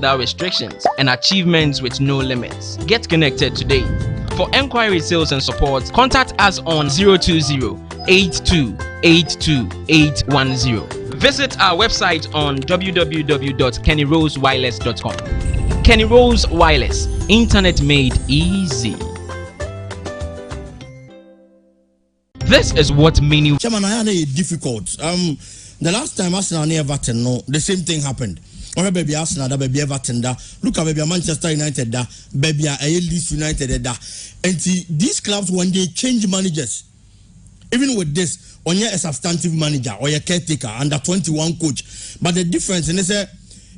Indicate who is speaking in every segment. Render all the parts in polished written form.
Speaker 1: without restrictions and achievements with no limits. Get connected today. For enquiry, sales and support, contact us on 020-8282-810. Visit our website on www.kennyrosewireless.com. Kenny Rose Wireless, internet made easy. This is what many
Speaker 2: Chairman, I had a difficult. The last time Arsenal near Everton, no, the same thing happened. Or baby Arsenal, that baby Everton, da. Look at baby Manchester United, da. Baby Leeds United, da. And see, these clubs when they change managers, even with this, on a substantive manager or a caretaker under 21 coach, but the difference in this.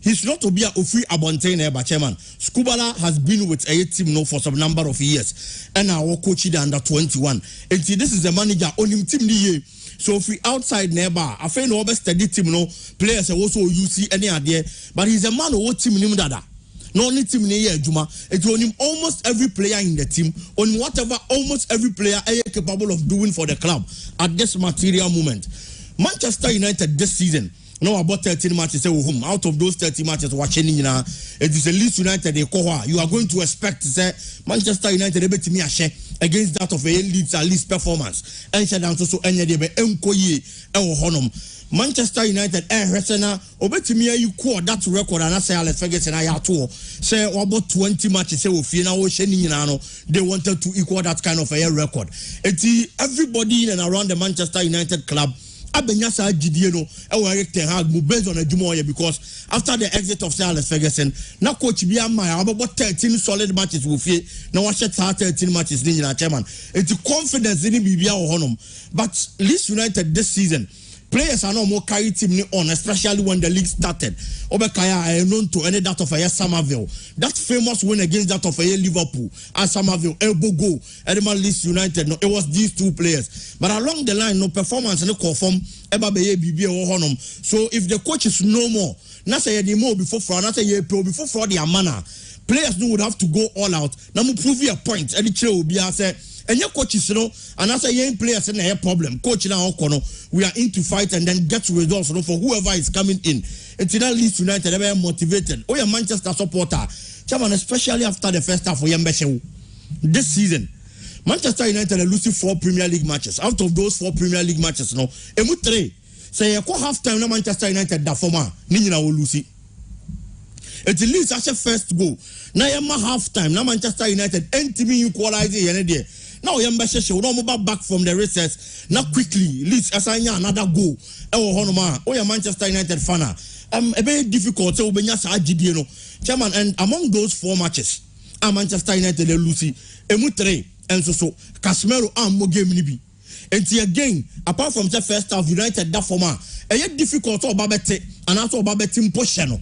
Speaker 2: He's not to be a free abontainer, but chairman. Skubala has been with a team now for some number of years, and our coach is under 21. And see, this is a manager on him team the so if we outside nearby, I find no best steady team no players also you see any idea, but he's a man who team him dada. No only team near Juma. It's on him almost every player in the team, on whatever almost every player is capable of doing for the club at this material moment. Manchester United this season. No, about 13 matches home. Out of those 30 matches, watching it is a Leeds United. You are going to expect to say Manchester United against that of a Leeds at least performance. And so Manchester United you call that record and I say Alex Ferguson I say about 20 matches they wanted to equal that kind of a record. Everybody in and around the Manchester United club Abenyasa Gideano, based on a Jumoya because after the exit of Sir Alex Ferguson, now coach Biama about 13 solid matches with you. Now I said 13 matches in our chairman. It's confidence in Bibia or Honum. But Leeds United this season, players are no more carry team on, especially when the league started. Obekaya are known to any that of a Somerville. That famous win against that of a Liverpool and Somerville, elbow goal, Edinburgh Leeds United. No, it was these two players. But along the line, no performance no conform. So if the coach is no more, not say the more before fraud, not say before fraud their manner, players would have to go all out. Now prove your point. Any chair will be say. And your coaches, and as a young players in a problem, coach now, we are in to fight and then get results for whoever is coming in. It's not Leeds United, they are motivated. Oh, you're Manchester supporter, chairman, especially after the first half for Yambeshe. This season, Manchester United are losing 4 Premier League matches. Out of those 4 Premier League matches, emu 3. Say, half time, no Manchester United, da former, Nina will lose it. It leads as a first goal. Now, half time, now Manchester United, NTB equalize. Now Yambashe should not back from the recess. Now quickly, Leeds assign another goal. Oh, Manchester United fan. A very difficult to chairman, and among those 4 matches, Manchester United Lucy, Emu3, and so Casemiro and Mogemnibi. And again, apart from the first half, United that former, a yet difficult to Babette and also Babette Poshano.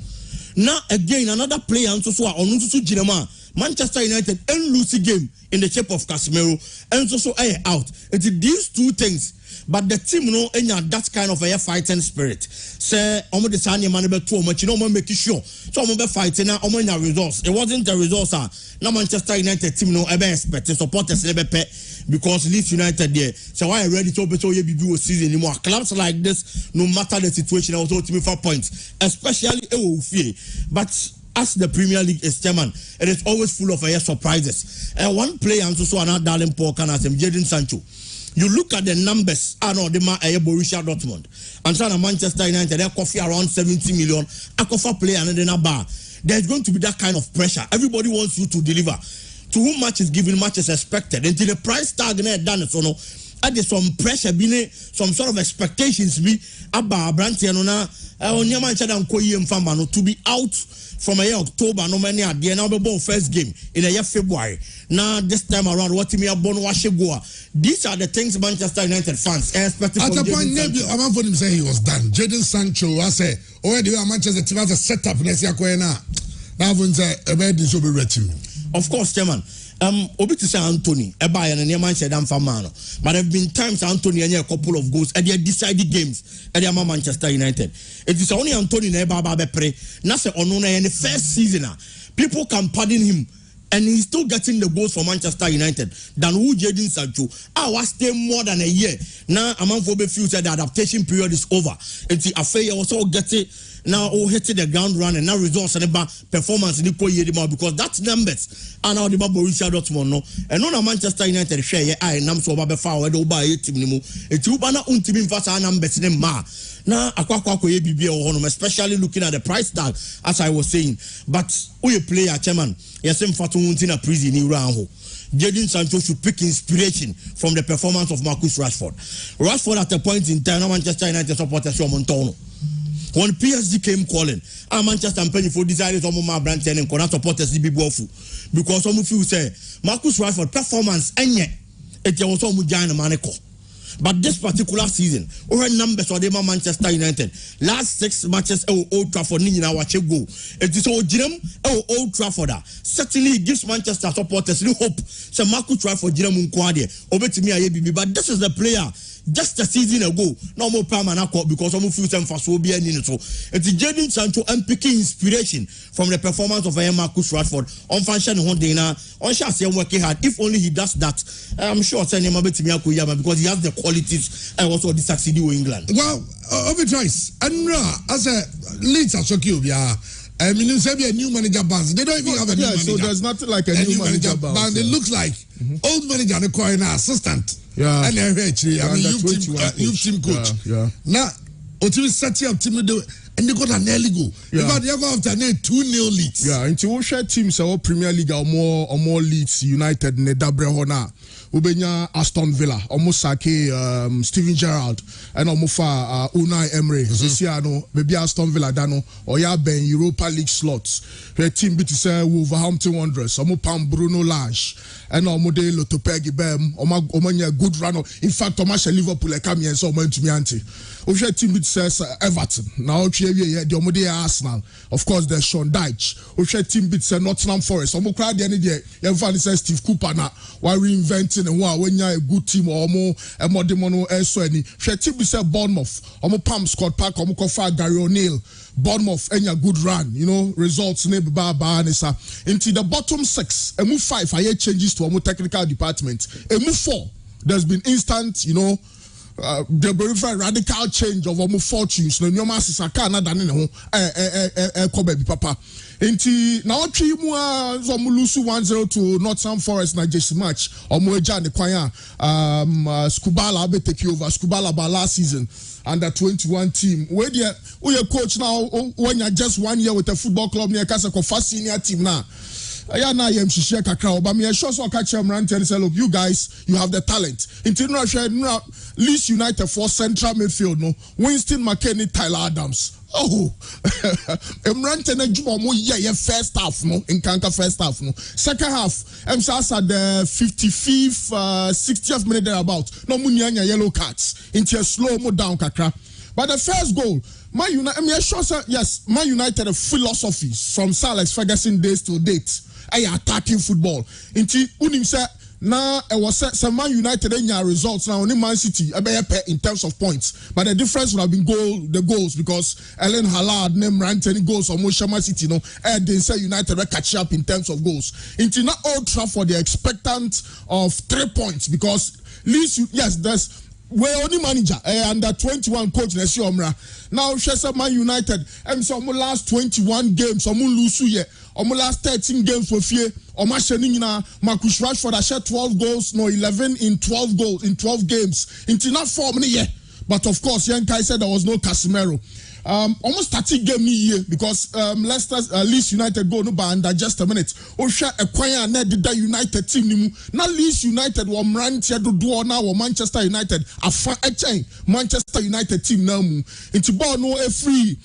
Speaker 2: Now again, another player and so on Jinema. Manchester United and Lucy game in the shape of Casemiro and so out. It's these two things, but the team that kind of a fighting spirit. Say, the Sanya man too much, make sure. So I'm fighting now, results. It wasn't the results. Now Manchester United team ever expected supporters never pay because Leeds United there. So why ready to be season anymore? Clubs like this, no matter the situation, also to me 4 points, especially but as the Premier League is chairman, it is always full of surprises. And one player and so another darling Paul Canasem, Jadon Sancho. You look at the numbers, Borussia Dortmund, and so Manchester United, they coffee around 70 million. A coffee player and then a bar. There's going to be that kind of pressure. Everybody wants you to deliver. To whom much is given, much is expected. Until the price tag done so no. Add some pressure, some sort of expectations be about Brantianona, to be out from a year October, no many at the end of the first game in a year February. Now this time around, what me a bon Washingua. These are the things Manchester United fans expect.
Speaker 3: At a point, a man for him say he was done. Jadon Sancho, I say, already Manchester team has a setup next year. Now, when say a bed is over team.
Speaker 2: Of course, Chairman. Obi to say Anthony, Ebayan and Yaman said Famano. But there have been times Anthony and a couple of goals at their decided games at the Manchester United. It is only Anthony Neba Pre, Nasa Onona in the first season. People can pardon him. And he's still getting the goals for Manchester United than who Jadon Sancho. I was stay more than a year. Now, among for the future, the adaptation period is over. And the affair also getting now hit the ground run and now results and about performance in the because that's numbers and now the Borussia Dortmund no and on Manchester United share I nam so ba fa we do ba team ni mu eti uba na untimi mfa numbers ne ma na akwakwa ye bibia wo no especially looking at the price tag as I was saying but we player chairman yes mfa to unti na prison ni ran ho Jadon Sancho should pick inspiration from the performance of Marcus Rashford. Rashford at a point in time, Manchester United supporters from Montono. When PSG came calling, Manchester and Penny for decided to move brand and corner supporters be woeful because some of you say Marcus Rashford performance and yet it was all Mujana Maneko. But this particular season, over numbers of the Manchester United, last 6 matches, Old Trafford, Nina watch go. It is all Jim, Old Trafford. Certainly gives Manchester supporters new hope. So Marcus Rashford, Jim Munkwade, over to me, but this is the player. Just a season ago, no more permanent because some of you them for so be any so. It's Jadon Sancho and picking inspiration from the performance of Marcus Rashford on function on dinner on chance working hard. If only he does that, I'm sure send him a bit to me because he has the qualities and also the succeed in England.
Speaker 3: Well, over choice and as a leads are so cute, yeah. I mean, it's a new manager band. They don't even have a new manager.
Speaker 4: So there's nothing like a new manager band.
Speaker 3: It looks like old manager and a assistant.
Speaker 4: Yeah.
Speaker 3: And actually, I mean, youth team coach.
Speaker 4: Yeah.
Speaker 3: Now, until set up team and they got an early go.
Speaker 4: Yeah.
Speaker 3: But they have after 2-0 leads.
Speaker 4: Yeah, until we share teams our Premier League or more leads United ne dabre hona. Ubenya Aston Villa, almost Steven Gerrard, and Omofa Unai Emery. Sisiano, maybe Aston Villa dano, or ya ben Europa League slots. Her team beat say Wolverhampton Wanderers, Omopam Bruno Lage, and Omode Lotopegi Bem, Omanya good run. In fact, Omasha Liverpool come here so much to me auntie. Osha team beat says Everton. Now the Omode Arsenal. Of course, there's Sean Dyche. Osha team beat say Nottingham Forest. Omokra the any day. Everybody says Steve Cooper now. Why reinventing and why when you're a good team or more and more demono so any. She team beat say Bournemouth. Omo Pam Scott Park. Omo Kofa Gary O'Neill. Bournemouth and a good run, you know, results neighbor into the bottom 6, and move 5, I changes to a more technical department. And move 4, there's been instant, you know, the very radical change of almost fortunes. No, your masses are Canada, Kobe Papa. Inti now three more Zomulusu 1-0 to Nottingham Forest na Jesse match. Omoeja ne kwanya Skubala be take over Skubala by last season under 21 team. Where the coach now when you're just 1 year with a football club near Casa for first senior team now. Yeah, now I'm share kakra, but me sure so catch him rant and say, look, you guys, you have the talent. International Leeds United for central midfield, no Winston McKennie, Tyler Adams. Oh, I'm ranting a job yeah, first half, no, in Kanka first half, no. Second half, I'm just at the 55th, 60th minute thereabout. No munyanya yellow cards into a slow mo down kakra. But the first goal, Man United, I mean, sure, sir, yes, Man United a philosophy from Sir Alex Ferguson days to date. I attacking football. Into unim say now it was some Man United in your results now only Man City in terms of points, but the difference would have been the goals because Ellen Hallard name ran 10 goals or more Man City no and they say United will catch up in terms of goals. Into not Old Trafford the expectant of 3 points because Leeds yes there's we're only manager under 21 coach now Chelsea Man United and some last 21 games some lose here last 13 games for fear Marcus Rashford has shot 12 goals no 11 in 12 goals in 12 games into not 4 minutes but of course Yankai said there was no Casemiro. Almost 30 game year because Leeds United go no by under just a minute. Osha acquire the United team nimu. Now Leeds United were Mrantia do now or Manchester United a Manchester United team now into ball no every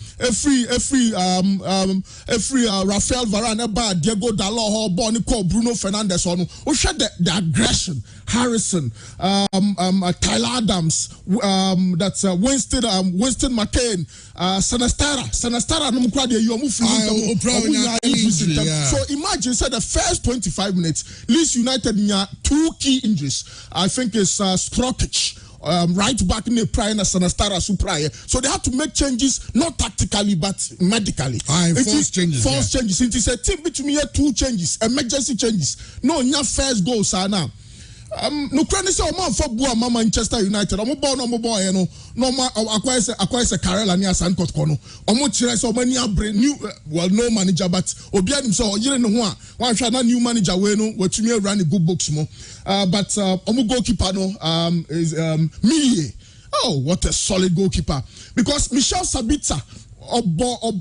Speaker 4: Rafael Varane Diego Dalot Bonnie Bruno Fernandes on Osha the aggression Harrison Tyler Adams that's Winston McCain Sanastara no mukra you move so imagine say the first 25 minutes Leeds United had 2 key injuries. I think it's Sprottich right back in the prior and Sanastara supplier. So they have to make changes not tactically but medically.
Speaker 3: Force changes.
Speaker 4: It is a team between 2 changes, emergency changes. No, your first goal, sir now. no credit say man for bua Manchester United. Omo ball no boy no ma acquire Carella near Sankot kono. Omo chire so many new no manager but obi anim so oyire ne ho a wan hwa na new manager we no watumi run the good books mo. But omo goalkeeper no is Mie. Oh, what a solid goalkeeper. Because Michel Sabitzer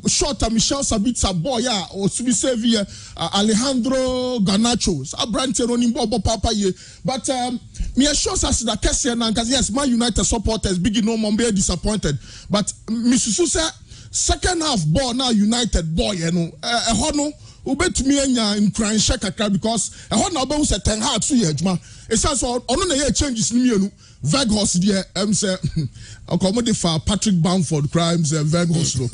Speaker 4: shorter Michel Sabitzer boy yeah or to be saved Alejandro Garnacho Abrante running ball papa ye but me assure us that Kessian and yes Man United supporters big no more be disappointed but Misusu say second half ball now United boy you know hono ubetumi anya nkran shaka because hono be say ten hard to ye adwuma e say so ono na ye changes ni mienu Vegas there say accommodate for Patrick Bamford crimes Vegas no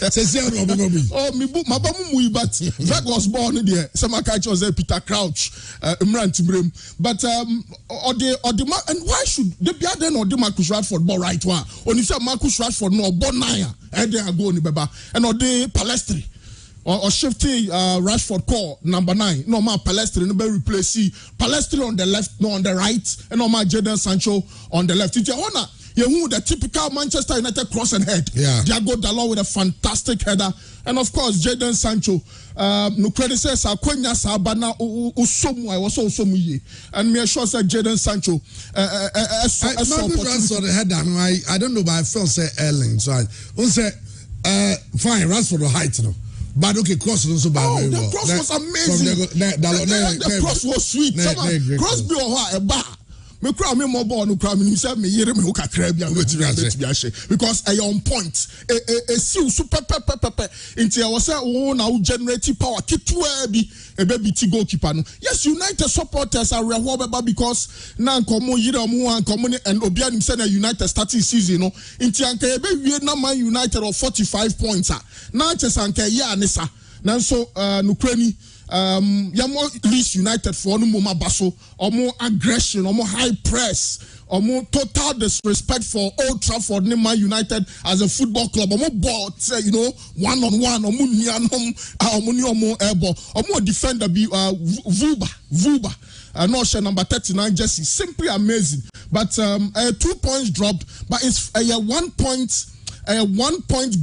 Speaker 4: say oh me book my bamu but Vegas born there some catch was Peter Crouch Imran Tibrem but or the and why should they be then or the Marcus Rashford ball right one only say Marcus Rashford no ball nine and they go ni beba and or the Palestri or shifty Rashford call number 9. No more Palestri no be replace Palestri on the left, no on the right, and no more Jadon Sancho on the left. It's your honor. You the typical Manchester United cross and head.
Speaker 3: Yeah.
Speaker 4: They go Dalot with a fantastic header, and of course Jadon Sancho. No credit says Akwenya Sabana Usomu. I was also Muye, and me sure said Jadon Sancho.
Speaker 3: Rashford the header. I don't know, but I felt say Erling. So I say fine. Rashford the height, no. But okay, cross was also bad.
Speaker 4: The cross was amazing. The cross was sweet. Cross be a bar. Me cry me more ball no cry me say me yere me hoka cry bia because I on point a super into I was say oh now generate power kitwa bi e be ti goalkeeper no. Yes, United supporters are rewarded because na nkomo yere omo an nkomo and obi anim say na United starting season no into anka e be wie na Man United of 45 points na chesa anka ya anisa nanso no krani yamo Leeds United for no more basso or more aggression or more high press or more total disrespect for Old Trafford Man United as a football club or more ball you know one-on-one or more airball or more defender be Vuba no number 39 Jesse simply amazing but 2 points dropped but it's a 1 point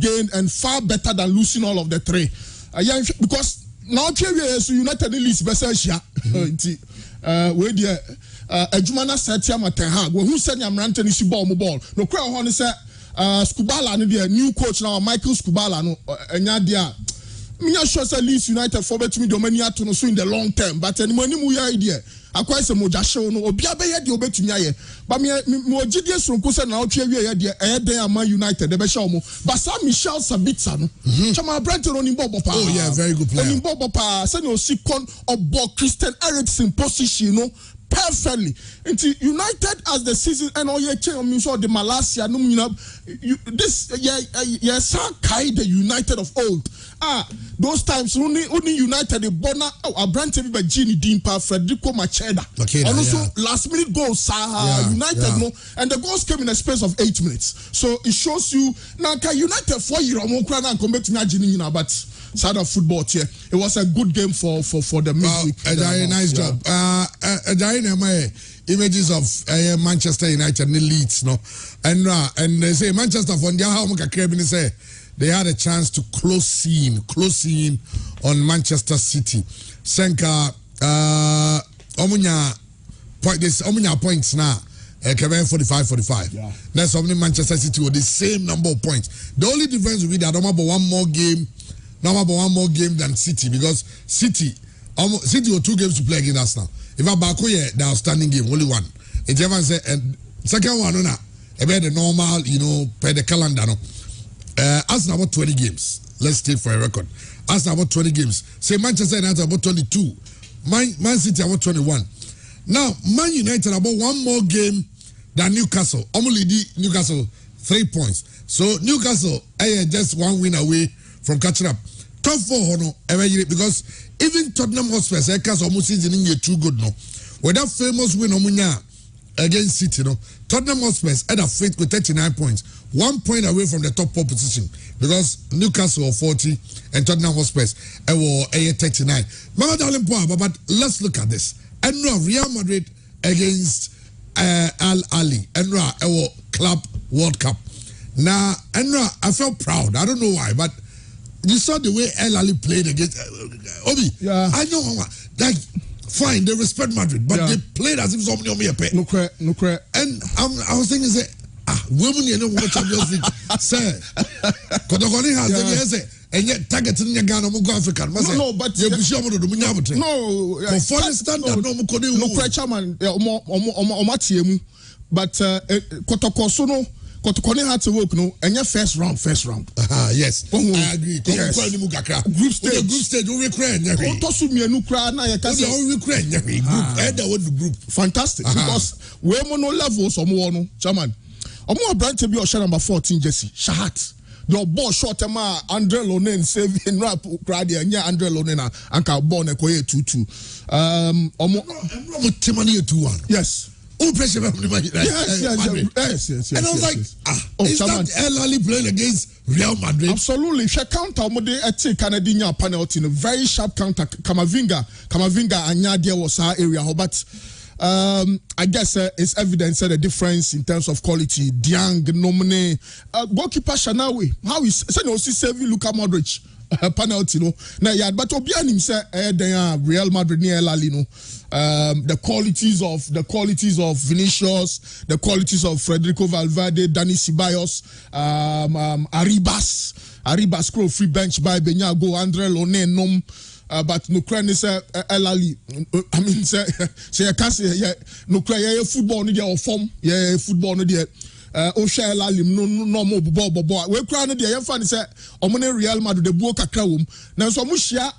Speaker 4: gain and far better than losing all of the three because now so United Leeds Bessia we there Ejumana set him at Ten we who said I'm ranting is ball no cry on say Skubala no new coach now Michael Skubala no enya dia me sure say Leeds United for bet me domania to no so in the long term but any money mu idea akwa se moja show no obi abeye de obetumi aye but me ogidie sonko se na otwe wie ye de den Man United de be show mo but Sam Michel Sabitzer no chama Brentford oni bobo pa
Speaker 3: oh yeah very good player
Speaker 4: oni bobo pa se no sikon obo Christian Eriksen position no perfectly into United as the season and all your change me so the Malaysia no you know this kai the United of old those times only United the bona Brentford be Gini Dimpa Federico Macheda and also last minute goals United no and the goals came in a space of 8 minutes so it shows you now United 4 year omo kra na come to Gini but side of football here it was a good game for the midweek.
Speaker 3: A nice job images of Manchester United and Leeds no and they say Manchester for their how say they had a chance to close in on Manchester City. Senka omunya points now. 45. Yeah. That's only Manchester City with the same number of points. The only difference will be that number one more game than City because City with 2 games to play against Arsenal. If I back the outstanding game, only one. It's ever say and second one about the normal, per the calendar. No. Arsenal about 20 games. Let's take for a record. Arsenal about 20 games. Say Manchester United about 22. Man City about 21. Now Man United about 1 more game than Newcastle. Only Newcastle 3 points. So Newcastle just 1 win away from catching up. Top 4 because even Tottenham Hotspur almost season too good no. With that famous win against City no. Tottenham Hotspur had a fate with 39 points. 1 point away from the top 4 position because Newcastle 40 and Tottenham Hotspur were 39. But let's look at this. And now Real Madrid against Al Ali Enra Club World Cup. Now Enra, I felt proud. I don't know why, but you saw the way Al Ali played against Obi.
Speaker 4: Yeah,
Speaker 3: I know like fine, they respect Madrid, but they played as if somebody on me a pet.
Speaker 4: No correct.
Speaker 3: And I was thinking, say, women, you know what Champions League say. Kotokoni has say. And yet, targeting your Ghana, African.
Speaker 4: No, but
Speaker 3: you push over the Munyabut.
Speaker 4: No,
Speaker 3: for foreign standard,
Speaker 4: no, chairman, but Kotokosono. Kotokoni had to work, no, and your first round.
Speaker 3: Yes, I agree.
Speaker 4: Yes.
Speaker 3: Group stage, we cry. Group.
Speaker 4: Fantastic, because we're mono levels or more, chairman. I'm more brand to be your number 14, Jesse. Shahat. Your ball short ma Andre Lonen saving rap crowd and yeah Andre Lonen and born a 2-2.
Speaker 3: Timani 2-1.
Speaker 4: Yes.
Speaker 3: Oh, pressure yes. And I was like, is that El Ali playing against Real Madrid?
Speaker 4: Absolutely. She counter mode at Canadian penalty in a very sharp counter. Kamavinga and Nadia was our area, but I guess it's evidence the difference in terms of quality. Diang, Nomine, goalkeeper Shanawi. How is saving Luka Modric? Penalty, no. Now, yeah, but Obian himself, Real Madrid near El Ali, no. The qualities of Vinicius, the qualities of Federico Valverde, Dani Ceballos, Arribas crow free bench by Benyago, Andre Lonen, Nom. But no cry say El Ali. I mean say I can't say no cry football no dey form football no dey o share El Ali no more bobo we cry no dey you fan say omone Real Madrid de buo kakra wom na so omuhia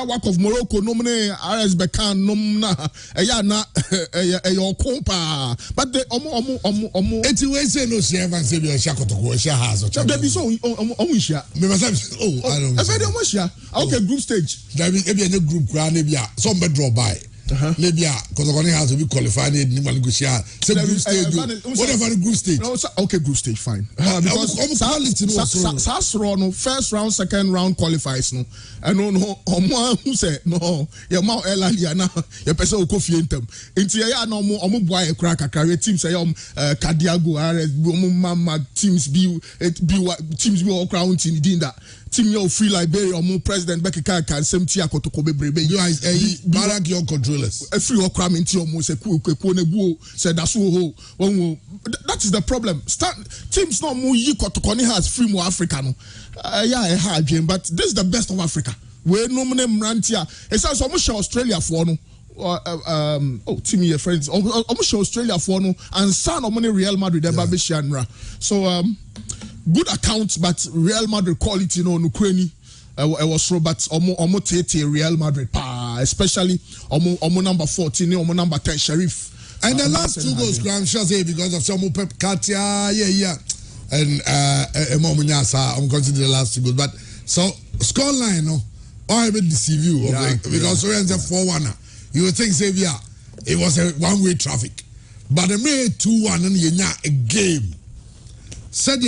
Speaker 4: work of Morocco no mne RS Bekan no na eya na eyo kompa but the omo
Speaker 3: eti we say no share fan say be o share kotoko o share house o
Speaker 4: there be so omuhia
Speaker 3: me must I don't know
Speaker 4: I said omuhia okay group stage
Speaker 3: there be any group crowd na bia some be draw by maybe kotoko has to be qualified ni man go share say group stage whatever the group stage
Speaker 4: okay group stage fine because no first round second round qualifies no and no omo who say no your ma El Ali na your person o kofi entem enti ya na omo boy e kra kakra team say Kadiago RS omo mama teams be all crown team din that team your free Liberia omo president Bekika kan semti akotoko bebrebe
Speaker 3: you are Barak your controllers
Speaker 4: free or cram into omo say ku na buo say that so ho that is the problem teams no mo yi kotoko ni has free more Africa no yeah hard game but this is the best of Africa we no mne mrantia e say so mo share Australia for no team your friends almost Australia for no and son of Real Madrid ever be shanra so good accounts but Real Madrid quality no Ukraine it was so but omo tete Real Madrid especially omo number 14 omo number 10 Sheriff
Speaker 3: and the last two goals I'm sure say because of some Pep Katia and I'm considering the last two goals but so scoreline no I will deceive you because we are 4-1 you would think Xavier it was a one-way traffic but the made 2-1 and you a game said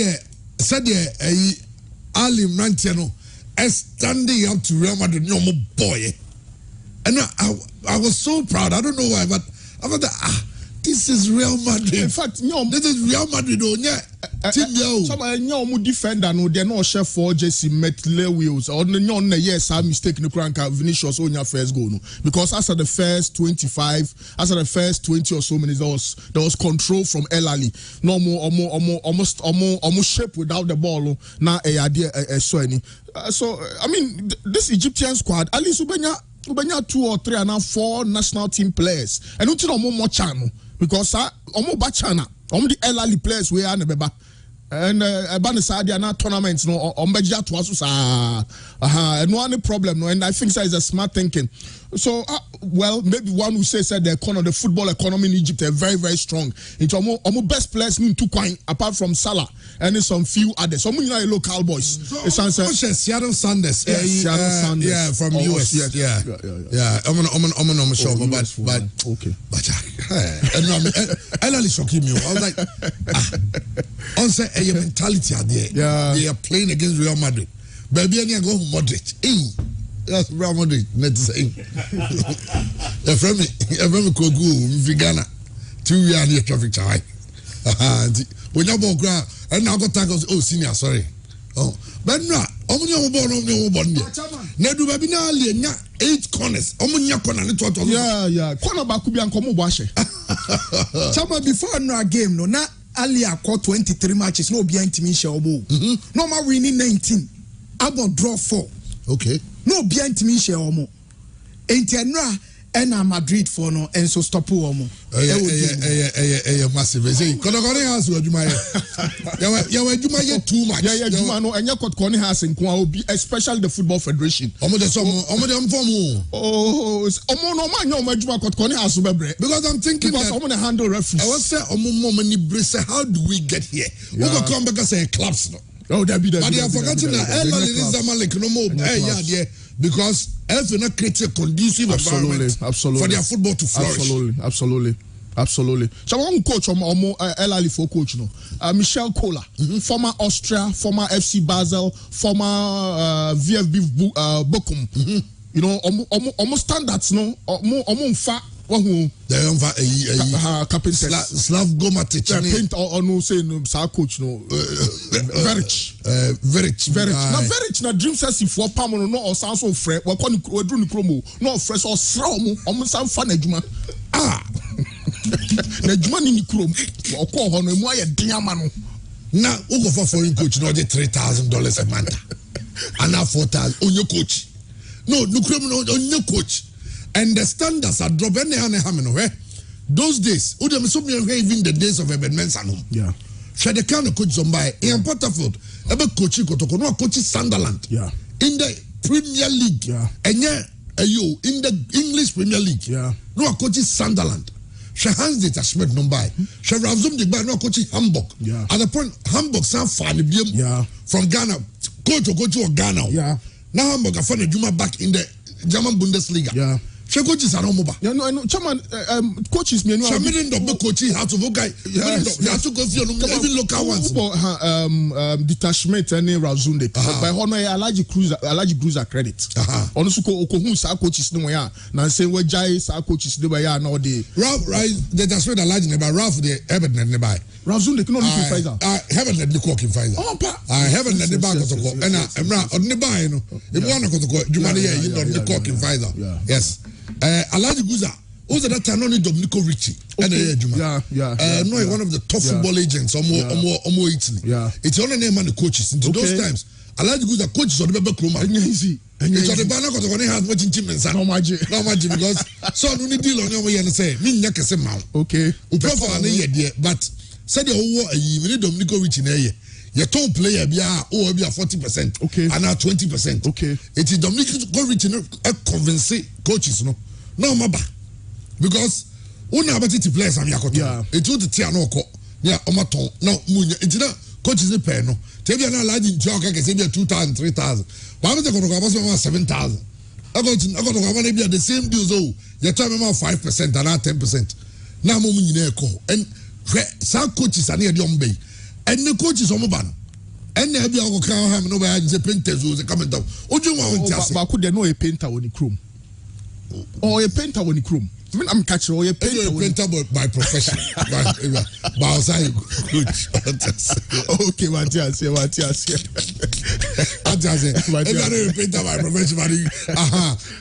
Speaker 3: Ali Rantiano standing up to Real Madrid no more boy and I was so proud I don't know why but I thought this is Real Madrid
Speaker 4: in fact
Speaker 3: this is Real Madrid
Speaker 4: some defender no they no chef for Jesse Metle wheels or no yes I mistake no crank Vinicius on your first goal no because after the first 25 after the first 20 or so minutes there was control from El Ali no more almost shape without the ball now so I mean this Egyptian squad at least Ubenya 2 or 3 and now 4 national team players and until more channel because bachana the El Ali players we are nebeba and Sadia na tournaments no ombeja to us and no any problem no and I think that is a smart thinking so well maybe one who says that the football economy in Egypt are very very strong it's almost best players mean 2 coin apart from Salah and some few others some local boys it's
Speaker 3: Seattle Sanders from US yeah I'm sure but
Speaker 4: okay
Speaker 3: but El Ali shocking me I was like on say a mentality are there they are playing against Real Madrid baby any go Modric that's Real Madrid net saying a friend Kogu in Ghana 2 years near traffic chai. When you walk around, and now got tackles, oh, senior, sorry. Oh, but no, only on board, Nedu Babina, 8 corners, Omunia corner,
Speaker 4: yeah, corner back could be uncommon wash.
Speaker 5: Chama before no game, no, not Alia caught 23 matches, no behind to me, Shelbo. No more winning 19, about draw 4.
Speaker 3: Okay.
Speaker 5: No behind to me, Shelbo. Ain't and Madrid for no, and so stop woman.
Speaker 3: Massive. Konokone has what you might. You might too much.
Speaker 4: Yeah, no, and you could corner has in Kwaobi, especially the Football Federation.
Speaker 3: Oh,
Speaker 4: no man, no, my Juma could corner has
Speaker 3: because I'm thinking that
Speaker 4: I'm going to handle referees.
Speaker 3: I was saying, how do we get here? We will come back and say clubs.
Speaker 4: Oh, that be the.
Speaker 3: But they have forgotten that because if you're not creating a conducive environment for their football to flourish.
Speaker 4: Absolutely. So one coach El Ali for coach no. Michel Kohler, former Austria, former FC Basel, former VfB Bochum. You know, almost standards no. Fa who
Speaker 3: Slav Gomatic
Speaker 4: paint or no say no sa coach no Veric na Veric na dream says if for pam no or sound so fresh we call we do ni promo no fresh or sra omo san fa na adwuma na adwuma ni krom o ko ho no emu aye den ama no
Speaker 3: na who go for foreign coach no get $3,000 a month and now 4,000 on your coach no krom no on your coach. And the standards are dropping. Those days, even the days of Eben Mensah.
Speaker 4: Yeah.
Speaker 3: So the kind of coach somebody in Porterfield, about coaching Kotoko, coaching Sunderland.
Speaker 4: Yeah.
Speaker 3: In the Premier League.
Speaker 4: Yeah.
Speaker 3: And you in the English Premier League.
Speaker 4: Yeah.
Speaker 3: No coaching Sunderland. She Hans Detachment Mumbai. She Ravzum the bar no coaching Hamburg.
Speaker 4: Yeah.
Speaker 3: At the point Hamburg sound fine.
Speaker 4: Yeah.
Speaker 3: From Ghana, coach to Ghana.
Speaker 4: Yeah.
Speaker 3: Now Hamburg I found a Juma back in the German Bundesliga.
Speaker 4: Yeah.
Speaker 3: She coaches are no
Speaker 4: yeah, no, chairman, coaches me.
Speaker 3: She made the coaching how to go guy. You have to go see even local ones.
Speaker 4: Detachment and Razunde. By honor, Alaji Cruiser credit. Honestly, Okohun sa coaches no ya. Na say we jai sa coaches no ya no day.
Speaker 3: Ralph, right? Detachment Alaji never. Ralph the Heaven nearby.
Speaker 4: Razunde can only Pfizer.
Speaker 3: Heaven let the cook in Pfizer.
Speaker 4: Oh, pa.
Speaker 3: Heaven let the back of the cook. And on the buy, you know. If one of the cook, you money you know the cook in Pfizer. Yes. Alaji Guza, also that time only Dominico Ricci.
Speaker 4: Yeah.
Speaker 3: No, one of the top football agents, Omo Italy.
Speaker 4: Yeah.
Speaker 3: It's only name and the coaches. Into those times, Alaji Guza coaches on the Bebe Kroma.
Speaker 4: Easy.
Speaker 3: It's on the banner because when he has watching team and no magic because so no need deal on your way and say, me nyaka se mal.
Speaker 4: Okay.
Speaker 3: Uprofa na ye but said the whole you need Dominico Ricci na ye. Your top player be 40%.
Speaker 4: Okay.
Speaker 3: And now 20%.
Speaker 4: Okay.
Speaker 3: It is Dominico Ricci convince coaches no maba because una abati ti players am yakoto it would tia no ko ya omaton no munya it na coaches ni pay no tebia na laji njoka ke se bia 2,000 3,000 ba me ko ko abaso 7,000 akoto ko na bia the same deals oh you tell me 5% and 10% na mo nyina ko and sa coaches ani e de ombe and the coaches omoba no and na bia ko kan ha me no ba je painters o se comment down oju wa on tiase
Speaker 4: ba ko de no e painter woni chrome or a painter when you chrome. I mean, I'm catching or a
Speaker 3: painter by profession. But outside coach.
Speaker 4: Okay, Matthias. I'm not
Speaker 3: a painter by profession.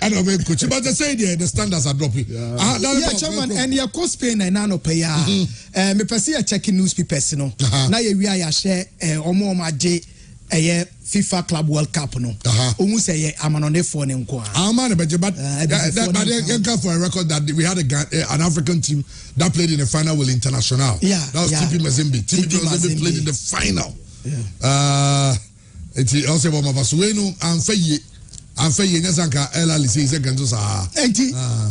Speaker 3: I don't make coach. But I say the standards are dropping.
Speaker 5: Yeah, chairman, and your cost paying and nano pay. Me perceive checking newspapers, no. Now we are share or more my day. FIFA Club World Cup no. Omu say I'm on the phone in Kwa.
Speaker 3: But for a record that we had an African team that played in the final with International.
Speaker 5: Yeah.
Speaker 3: That was TP Mazembe. TP Mazembe played in the final. It's also one of us. We know and Faye Nyanka Ella Lisi second to Sa.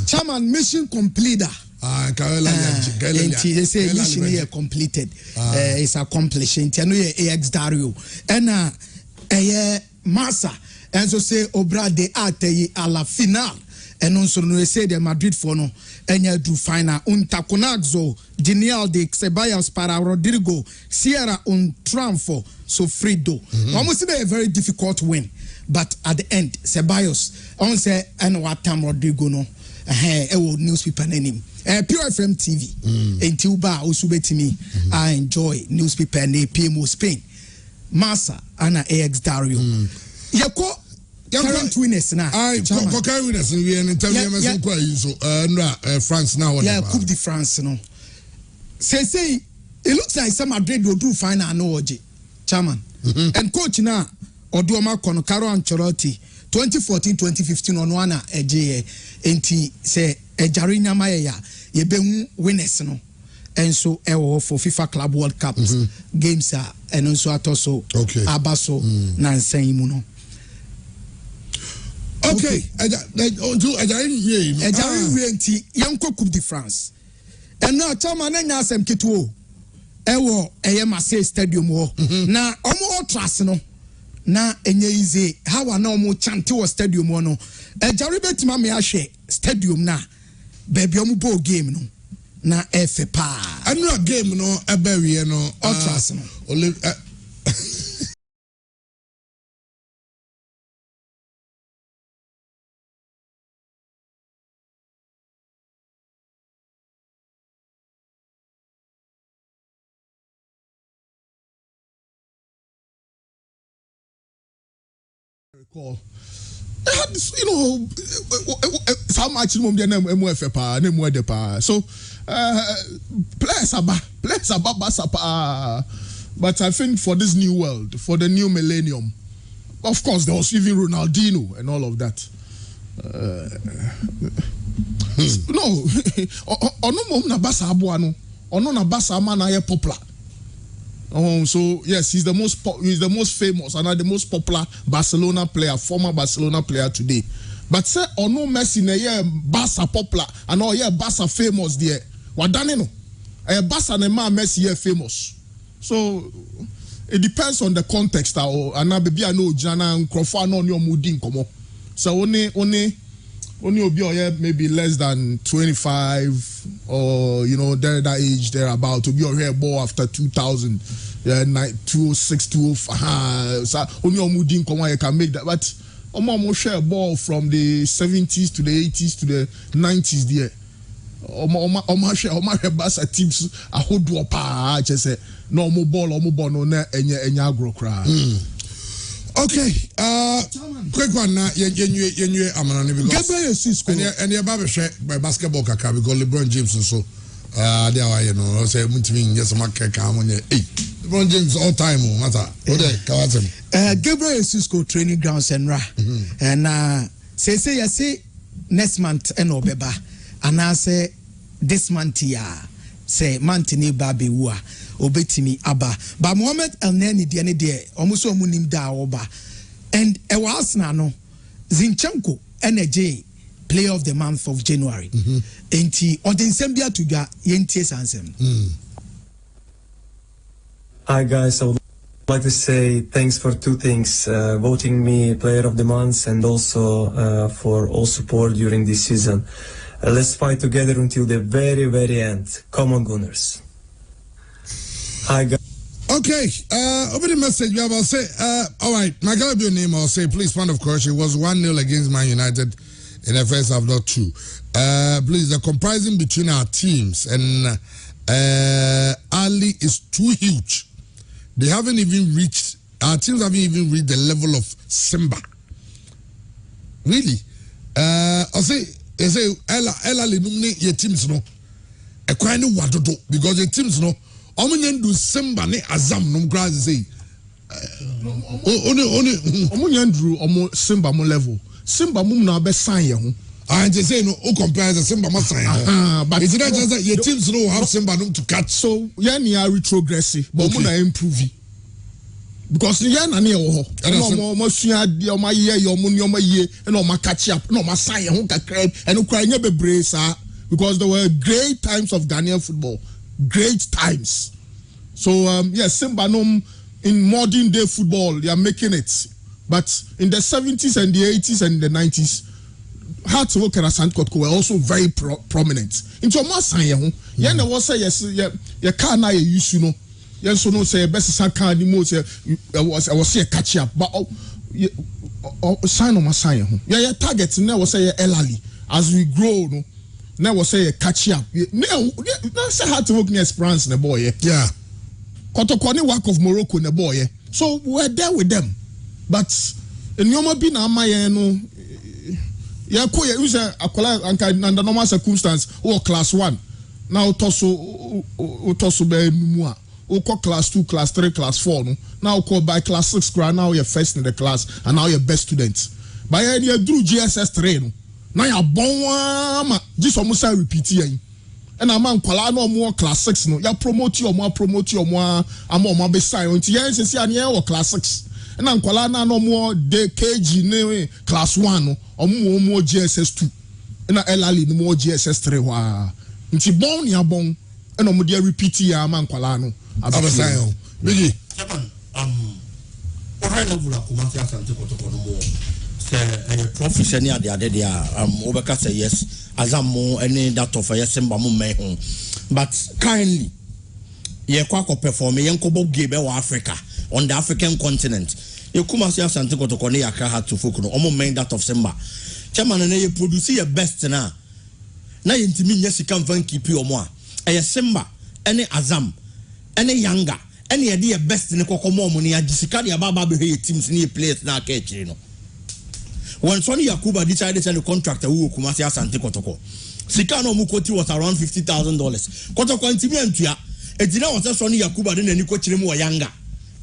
Speaker 5: Chairman mission completed. They say mission here completed. It's accomplished. Into AX Dario and Massa and so say Obra de Ate a la final and also no say the Madrid for no and do final un taconazo genial de Ceballos para Rodrigo Sierra un triunfo Sofrido. Almost a very difficult win, but at the end Ceballos on say and what time Rodrigo no newspaper name Pure FM TV enti uba osu betimi I enjoy newspaper na PMO Spain Massa ana AX Dario yeko current winners na
Speaker 3: current winners we en interview me kwa so France now
Speaker 5: Coupe de France no say it looks like some Madrid will do final no oje chairman and coach na Oduoma Kono Carlo Ancelotti 2014-2015 on one eje enti say ejari nyama ya yebehu winners no and so for FIFA Club World Cup games are and also atoso abaso na nsan no okay ejari enti yanko Coupe de France and now chairman nya asem ketuo ewo Marseille stadium wo na omo trust no na enye ize how na omo chante wo stadium wo no ejari betima me ahwe stadium na baby omo ball game no na efe pa
Speaker 3: anura game no ebewie no
Speaker 5: trust no
Speaker 4: recall you know how much mum dey na MFF pa na mu de pa so players about Basapa but I think for this new world for the new millennium of course there was even Ronaldinho and all of that no ono mum na Basa aboa no ono na Basa man na popular. So yes, he's the most famous and the most popular Barcelona player, former Barcelona player today. But say no Messi na ye Barca popular and all ye Barca famous there. Wadane no, Barca na ma Messi ye famous. So it depends on the context. And na baby I know Jana Nkrofa no nyo mudi nkomo. So only obi or maybe less than 25 or they're that age they're about to be or here ball after 2000 206 205 so only omudi nkomo you can make that but omo share ball from the 70s to the 80s to the 90s there omo share Barca teams ahodo pa say no omo ball no na enya agro kra.
Speaker 3: Okay, quick one now. You Amanani because and your barber share by basketball kaka because LeBron James and so they are say muntimin yes market come on LeBron James all time matter. Okay,
Speaker 5: Gabriel Jesus training grounds and and say next month and obeba and I say this month say mantini baby wa obetimi aba ba Mohamed El Neni de ne de omuso omunim da oba and e was na no Zinchenko energy player of the month of January enti odinsembia tuga yentie sansem.
Speaker 6: Hi guys, I would like to say thanks for two things, voting me player of the month and also for all support during this season. Let's fight together until the very, very end. Come on, Gunners. Hi, guys.
Speaker 3: Okay, over the message, we have I'll say, all right, my God, your name, I'll say, please, point of course, it was 1-0 against Man United in the first half, not 2. Please, the comparison between our teams and Ali is too huge. They haven't even reached, our teams haven't even reached the level of Simba. Really? I'll say, Ella Linumne, your teams no. A kind of wadodo because your teams no. Omunyen do Simba ne Azam no grass say.
Speaker 4: Omunyen drew omo Simba mo level. Simba mum na be sign ye ho.
Speaker 3: And they say no, who compares the Simba must sign. But it's not just that your teams no have Simba no to catch.
Speaker 4: So yeah, ni are retrogressive, but mo na improve. Because yeah na near ho. No mo sua de o ma ye yo mo ni o ma ye na o ma catch up, no ma sign ye ho kakra and o kra nya bebre sa because there were great times of Ghanaian football. Great times. So yes, Simba no in modern day football they are making it. But in the 70s and the 80s and the 90s, Hearts Walker and Sandkotko were also very prominent. Into more sign, yeah, no one say yes, yeah, car na you know, yes, so no say best car the most. I was say catch up, but sign on my sign. Yeah, targets now was say Elali. as we grow no na was say catch up na say how to work near Esperance na boy
Speaker 3: yeah
Speaker 4: Kotoko ni work of Morocco na boy so we're there with them but nyoma bi na amaye no ya ko ya use akola anka under normal circumstance or class 1 now toso be numu a o class 2 class 3 class 4 no now call by class 6 grade now you're first in the class and now you're best student by you do GSS 3 no now you bon ma just almost repeat yen and a man kwala no more class 6 no ya promote you more am be sign until yen say an yen class 6 and an kwala na no more de KG ne class 1 no more GSS 2 and elali no more GSS 3 wa nti bon ya bon and omo dey repeat ya man kwala no
Speaker 3: abasayo bigi
Speaker 2: what level akumasi asante kotoko no mo say trophy any ade dia obeka say yes azamo any that of yes mba mo men ho but currently ye kwa ko perform ye nkobo game wa Africa on the African continent ye kumasi asante kotoko ne yakra hat to folk no omo men that of semba chairman na ye produce your best na ye ntimi nya sika mvan keep omo a ye semba any azam any younger any idea best in the kokomo money ajisika dia baba be he teams ni players na ka chiri no when Sonny Yakuba decided to sign the contract who Kumasi Asante Kotoko sika no mu quote was around $50,000 Kotoko ntimi antua edina was Sonny Yakuba de nani ko chiri mu younger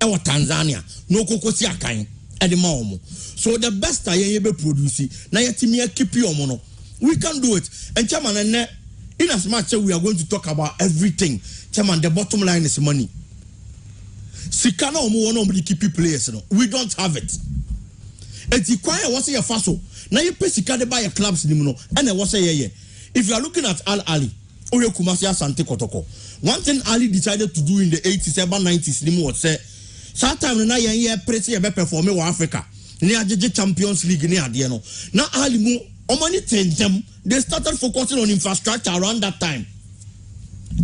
Speaker 2: e wa Tanzania no kokosi akan e de ma omo so the best aye be produce na yetimi keep omo no we can do it and chairman and in as much as we are going to talk about everything chairman the bottom line is money Sikana omo wono omo keep players no we don't have it eti kwaya was say faso na ye pesika de buy clubs nim no and e was say ye if you are looking at Al Ali Oye Kumasi Asante Kotoko one thing Ali decided to do in the 80s 90s nim was say that time na ye press ye be perform in Africa ni ajeje Champions League ni ade no na Ali mu omani tendem they started focusing on infrastructure around that time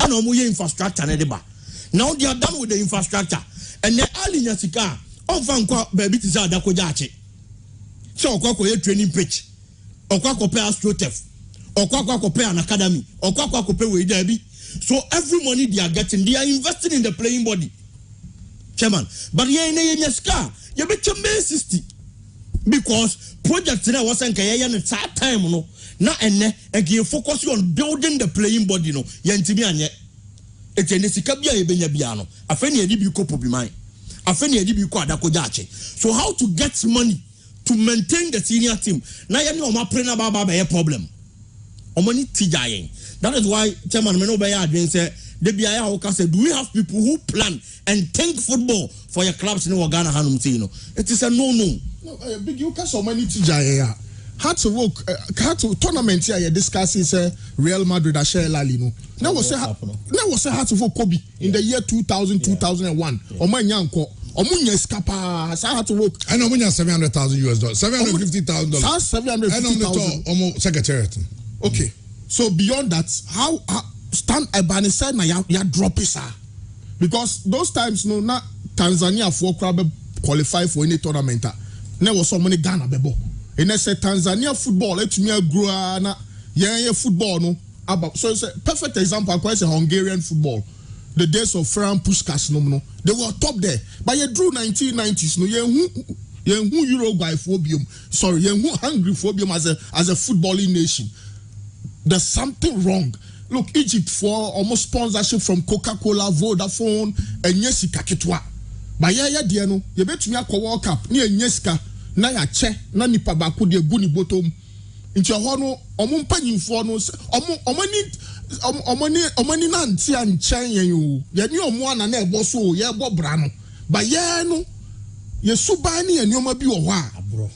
Speaker 2: and omo ye infrastructure na de ba now they are done with the infrastructure and the Ali Nyasika on Vankwa baby to say Dakojachi. So Okwa training pitch, Okwa pay AstroTurf, Okwa pay an academy, Okwa pay with Derby. So every money they are getting, they are investing in the playing body. Chairman, but ye Nyaska, you bet your May 60 because projects na wasn't kaya and it's that time no. Na enne again focus on building the playing body no. Yantimi anye. Etene sikabia ebenya biano afeni edi bi ko pobi man afeni edi bi ko adako jache so how to get money to maintain the senior team na ye no ma pre na baba be problem omani tijayen that is why chairman me no be adwen say de bia ya ho ka say do we have people who plan and think football for your clubs in Ghana hanum say no it is a no big you ka so many tijayen how to work how to tournament here you discuss is Real Madrid a share La Liga. Now was how to work Kobe in the year 2000 2001 omo nyanko omo nya skapa how to work
Speaker 3: I know $700,000 $750,000
Speaker 4: $750,000
Speaker 3: omo secretariat
Speaker 4: okay so beyond that how stand Ebani said na ya drop it because those times no na Tanzania for crab qualify for any tournament na was so many Ghana bebo and I said Tanzania football let me grow na yeah football no about so it's a perfect example I say Hungarian football the days of Fran Puskas no they were top there but you drew 1990s no who Uruguay phobium sorry who Hungary phobium as a footballing nation there's something wrong look Egypt for almost sponsorship from Coca-Cola Vodafone and Yesika Kitwa but yeah dear no you bet me a World Cup near Yeska na ya che na nipa ba ko de gu ni bottom nti ho no omo mpanyimfo no omani na nti anchen yen o ye ni omo ana na ebo so ye ebo bra no ba ye no ye suban ni enioma bi wo ho a abro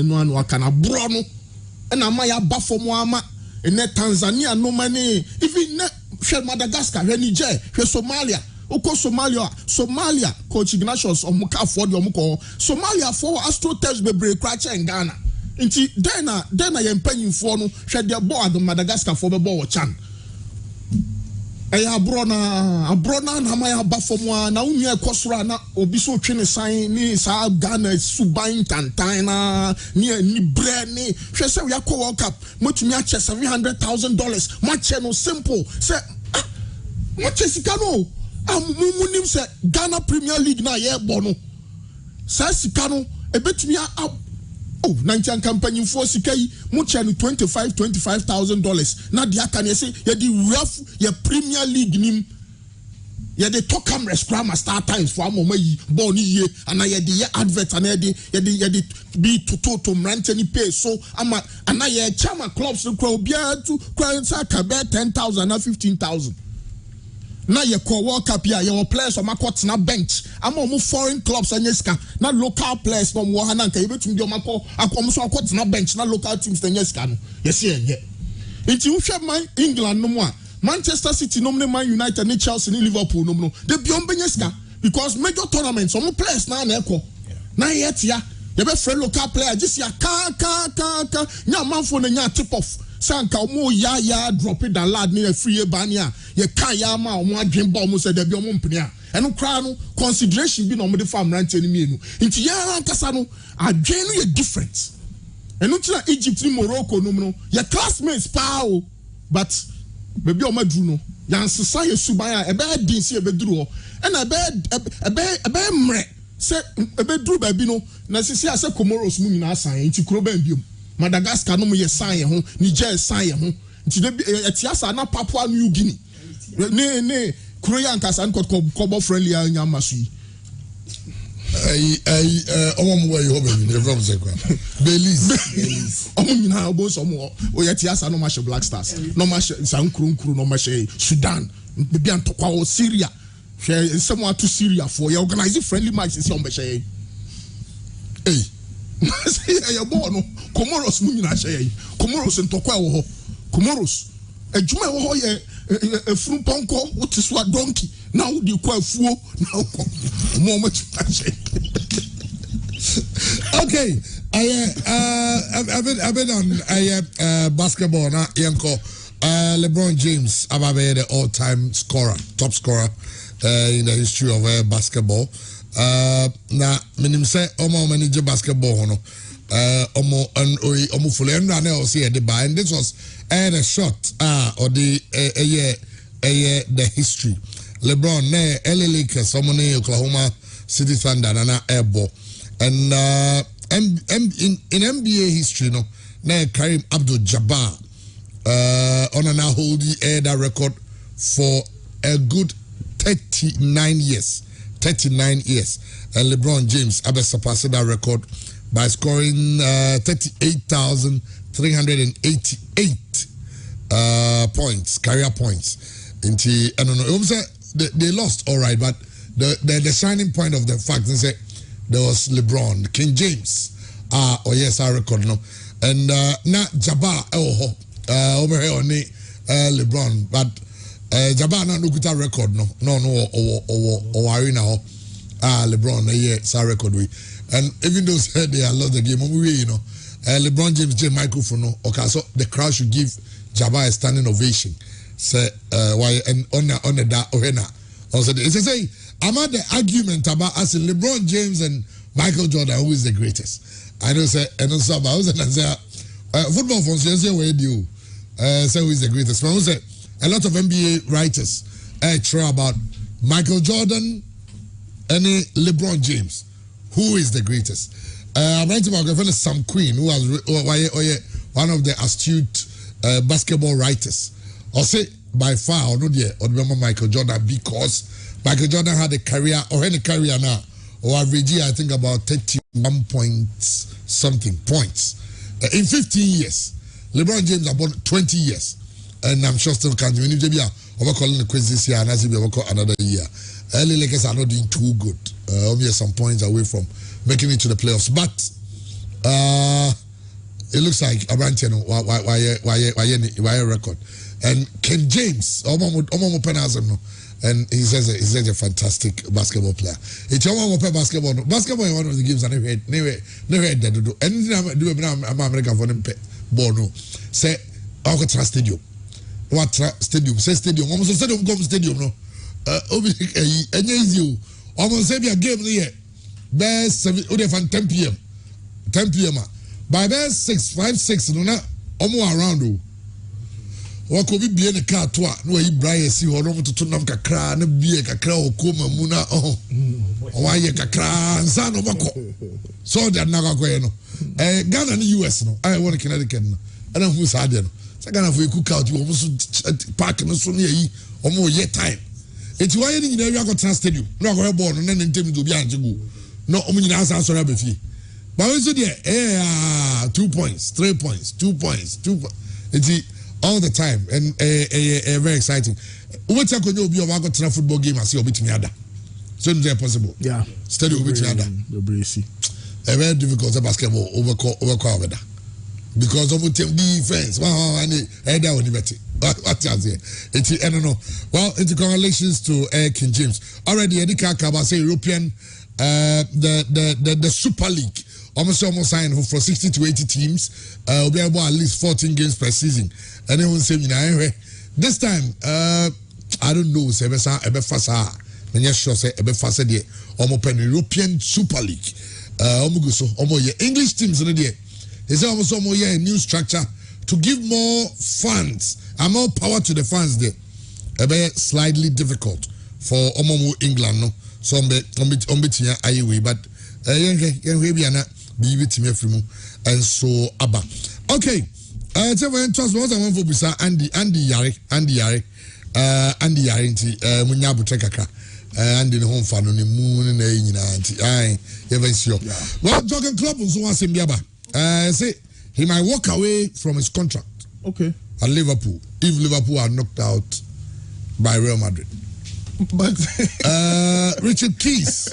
Speaker 4: no anu aka na bro no na ma ya ba fom ama ene Tanzania no mani even hwe Madagascar hwe Niger hwe Somalia Oko Somalia coach Ignatius omuka afford omuko Somalia for AstroTurf be break cracha in Ghana nti then na ye mpanyimfo no hwe de ball at Madagascar for be ball chan Abrona na my bafomwa na unya kosra na obiso twene san ni sa Ghana suban tantana ni bre ni hwe se we akọ World Cup motumi ache $700,000 match no simple say match sika no munim se Ghana Premier League na ye bo no sa sika no ebetumi oh, 19 company for Sikai, much and $25,000. Now the can say you the rough your Premier League nim. You the talk camera scrum start times for moment born ye and I had the advert and the be to rent any pay. So I'm a and I chama clubs to crowd to crowd 10,000 and 15,000. Now you call World Cup here, your players on my court na bench. I'm on foreign clubs and yeska. Now local players from Wahananka, you bet me on my call. I come so court na bench, now local teams then yeska. Yes, yeah. It's you share my England no more. Manchester City no Man United, ni Chelsea, ni Liverpool no more. They beyond benyeska because major tournaments, some players now neko. Now yet ya, you be friend local player just ya ka. Nya man for nya tip off. Sanka omo ya drop it and lad ni free bania ye kan ya ma omo adwen ba omo se da bi omo mpenia eno kra no consideration bi no omo de farm rant ni mienu nti ya ankasa no adwen no ye different eno tira Egypt ni Morocco no ye classmates pa o but baby omo dru no ya nsesa ye suban a ebe din se ebe dru ho ena ebe mre se ebe dru ba bi no na sisi ase Comoros mu nyina asan nti kuro ba biom Madagascar no ye sign ho Niger sign ho nti etiasa na Papua New Guinea ne Korea nkasa nko friendly anya masu
Speaker 3: omo we yo be ni from Zekwa Belize
Speaker 4: omo nyina obo so mo o yetiasa no ma Black Stars no ma sankuru no ma Sudan be antokwa o Syria hwe someone to Syria for you organize friendly matches on be hey ya bono Comoros mu nyina hye Comoros ntokwa wo ho Comoros adwuma wo ho ye efuru ponko wotiso donkey na wo di kwa afuo na mo mo hye
Speaker 3: okay I've been on basketball na yanko LeBron James ababe the all-time top scorer in the history of basketball. Na minim say omo manage basketball no omo fully and na say the buy and this was a shot or the the history LeBron na LA Lakers someone in Oklahoma City Thunder na airball and in NBA history no na Kareem Abdul-Jabbar on a now hold that record for a good 39 years. And LeBron James surpassed that record by scoring 38,388 points, career points. I don't know. It was they lost, all right, but the shining point of the fact is that there was LeBron, King James. Yes, I record no, and not Jabbar over here on LeBron, but. Jabbar na no kuta record no or arena LeBron sa record we and even those said they lost the game you know LeBron James microphone no okay so the crowd should give Jabbar a standing ovation say why and on that ohena also they say I'm at the argument about us LeBron James and Michael Jordan who is the greatest I know say and also about football fans say where do you say who is the greatest but say a lot of NBA writers try about Michael Jordan and LeBron James. Who is the greatest? I'm writing about Sam Queen, who was one of the astute basketball writers. I'll say by far, or remember Michael Jordan because Michael Jordan had a career, or any career now, or average I think about 31 something points. In 15 years. LeBron James about 20 years. And I'm sure still can't. We need to be calling the quiz this year, and as we call another year. LA Lakers are not doing too good. Only some points away from making it to the playoffs, but it looks like why record. And Ken James, and he says he's a fantastic basketball player. It's basketball. Basketball is one of the games I never had that do. Anything I do, I'm American for them ball no. Say Alcatraz Stadium. what stadium say stadium almost stadium come stadium no obi enye easy almost say be a game here best 7 o dey fan 10 p.m. by best 6:56 no na omo around o wa ko bi bie ne car to a no yi Brian si ho no to nam kakra na bie kakra o ko mamu na wa ye kakra nsa no bako so that na ko no Ghana and US no I want Connecticut no and who said no so Ghana for cook out you almost park no so near yi omo ye time eti wa ye ni na wi akota stadium no akọ ball no na ntem do bi anje go no omo nyina asa so na be fi but we so there 2 points 3 points 2 points 2 eti all the time and very exciting we take on obi o wa go football game as you obetimi ada so it's possible
Speaker 4: yeah
Speaker 3: stadium obetimi ada a very difficult basketball over that because of the defense. What I don't know. Well, into congratulations to King James. Already, Edika say European the Super League. Almost signed for 60 to 80 teams. Will be about at least 14 games per season. And everyone saying, this time, I don't know. European Super League. English teams in there. They say almost a new structure to give more funds and more power to the fans there. A bit slightly difficult for England, no. So but and so abba. Okay. So when trust what I want for Bisa Andy Yari Munyabu Trekaka. And in home fan on the moon and well, Jogging Club also wants him say he might walk away from his contract.
Speaker 4: Okay.
Speaker 3: At Liverpool, if Liverpool are knocked out by Real Madrid.
Speaker 4: But
Speaker 3: Richard Keys.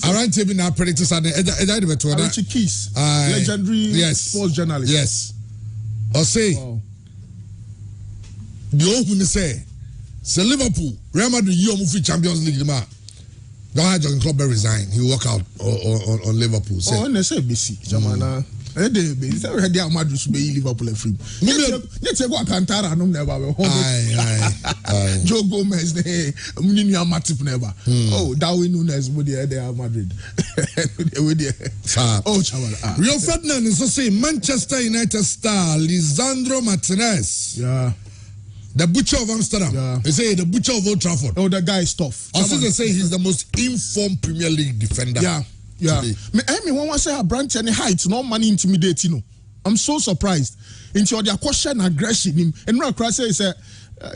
Speaker 3: Around table now predictors are
Speaker 4: Richard Keys, legendary sports journalist.
Speaker 3: Yes. Or say the old say. So Liverpool, Real Madrid, you are Champions League. Don't Jogging Club resign. He will walk out on Liverpool.
Speaker 4: Oh, and they say BC, Jamana. They say Real Madrid should be Liverpool and free. Let's say what Cantara no never. Joe Gomez, Munia Matip never. Oh, Darwin Nunes would be there Madrid. Oh, Chamana.
Speaker 3: Rio Ferdinand is also saying Manchester United star Lisandro Martinez.
Speaker 4: Yeah.
Speaker 3: The butcher of Amsterdam. Yeah. They say the butcher of Old Trafford.
Speaker 4: Oh, the guy is tough.
Speaker 3: Also, they say he's the most informed Premier League defender.
Speaker 4: Yeah. Me one say a branch any height, no money intimidate. I'm so surprised. Into their question aggression him. And no cry say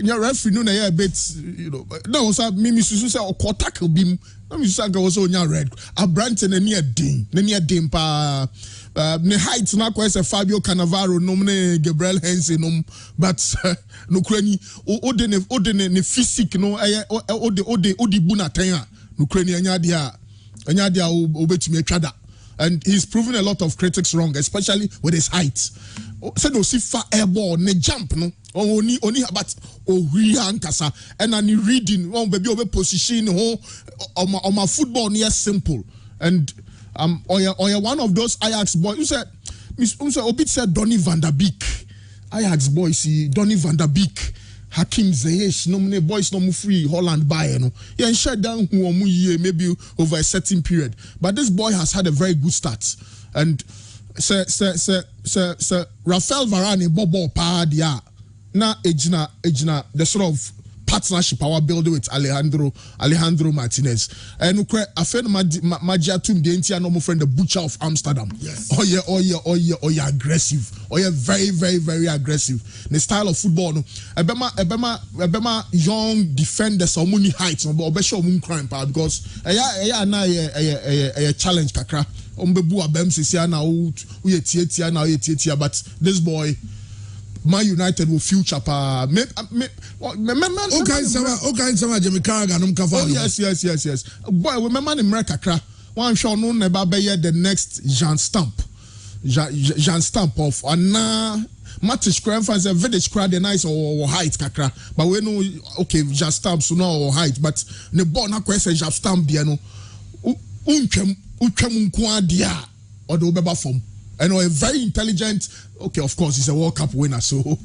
Speaker 4: your referee no na a bit no so me susu say o tackle bim. No me susu was on your red. A branch and near dim pa. Ne height na kwa se Fabio Cannavaro no ne Gabriel Hense no but no krani o de ne physique no o de bu na ten a no krani anya dia obetumi atwada and he's proven a lot of critics wrong especially with his height said no see far air ball ne jump no only but we ankasa and any reading one baby obe position ho on my football near simple and or one of those Ajax boys. You said, Obit said Donny van der Beek. Ajax boys, see Donny van der Beek, Hakim Ziyech, no many boys no free Holland buy, yeah, and shut down maybe over a certain period. But this boy has had a very good start. And Sir Rafael Varane Bobo Padia na ejina the sort of partnership our building with Alejandro Martinez and I friend Magia Tum the entire normal friend the butcher of Amsterdam.
Speaker 3: Yes.
Speaker 4: Oh yeah aggressive. Oh yeah very very very aggressive. The style of football no Ebema young defenders so many heights no but obesho mun crime because a challenge kakra ombebu abem sisia na we tietia na we tietia but this boy Man United will future pa.
Speaker 3: Okay, Jimmy Carragher,
Speaker 4: oh yes. Boy, remember in America, one show no never be the next Jean Stamp of Anna Matic Cram fans a village crowd the nice or height kakra. But we know okay, Jean Stamp so no height, but the ball na question Jean Stamp biano. Unchem dia or the beba form. and a very intelligent. Okay, of course, he's a World Cup winner, so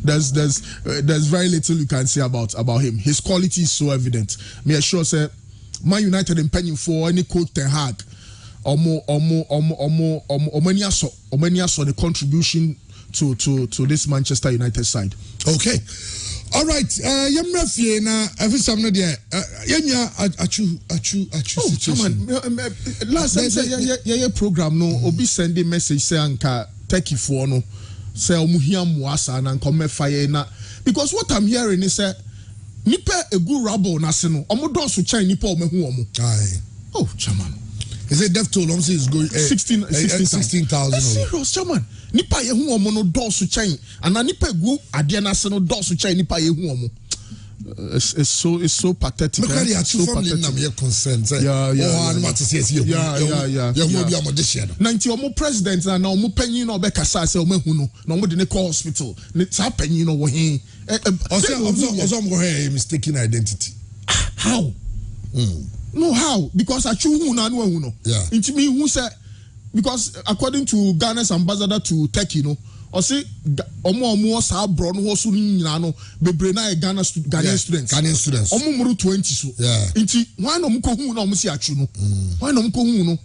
Speaker 4: there's very little you can say about him. His quality is so evident. Me assure say, Man United in penny for any coach Ten Hag, the contribution to this Manchester United side.
Speaker 3: Okay. All right, Yemrafie na every time there. Yenya Atsu situation.
Speaker 4: Last time say program no obi send a message say anka Turkey for no say omuhia muasa na come fire na because what I'm hearing is say nipa egu rubble na se no omo do so chan nipa omehu omo.
Speaker 3: Aye.
Speaker 4: Oh, chairman.
Speaker 3: Is it death toll? Say it's going
Speaker 4: 16,000. Serious, chairman. Nipa ye hu omo no do so chan and nipa egu ade na se no do so chan nipa ye hu omo. It's so pathetic.
Speaker 3: Look at the Atsu family now. You're concerned. Yeah.
Speaker 4: 90 omo president na omo penyin na obeka say omo no na omo de ne call hospital. Ne sa penyin no wo hin.
Speaker 3: Also I'm going mistaken identity.
Speaker 4: How? No, how? Because Atsu hu na no hu no.
Speaker 3: Yeah.
Speaker 4: Into me who say because according to Ghana's ambassador to Turkey, no. Or say omo sa bro no ho so nyina no bebre na Ghanaian students.
Speaker 3: Ghanaian students.
Speaker 4: Omo muru 20 so.
Speaker 3: Yeah.
Speaker 4: Inti why no mko hu na omo si Atsu no. Why no mko hu no.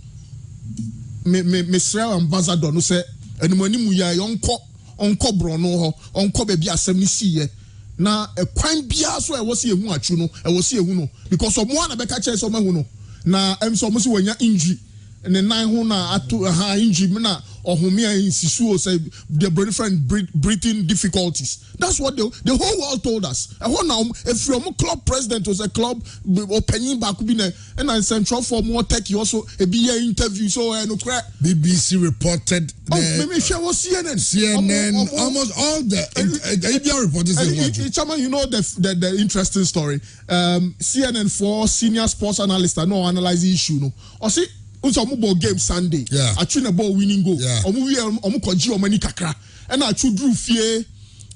Speaker 4: Me Israel ambassador no say enimani mu ya onko bro no ho onko be bi asem ni siye na kwan bia so e wo se ehu Atsu no e wo se ehu no because omo na be ka che so mahu no na so omo se wanya injury ne nan ho na ato injury na ohumia insisuo say the different breathing difficulties. That's what the whole world told us. If you're a club president was a club opening back be and I central for more tech you also a BA interview so no crack.
Speaker 3: BBC reported
Speaker 4: maybe share was
Speaker 3: CNN almost all the ABR reporters
Speaker 4: Chairman, you know the interesting story. CNN for senior sports analyst no analyze the issue no. Or see Unso ball game Sunday.
Speaker 3: Yeah.
Speaker 4: Atsu na ball winning goal.
Speaker 3: Yeah.
Speaker 4: Omu koji omani kakra. And Atsu drew fie.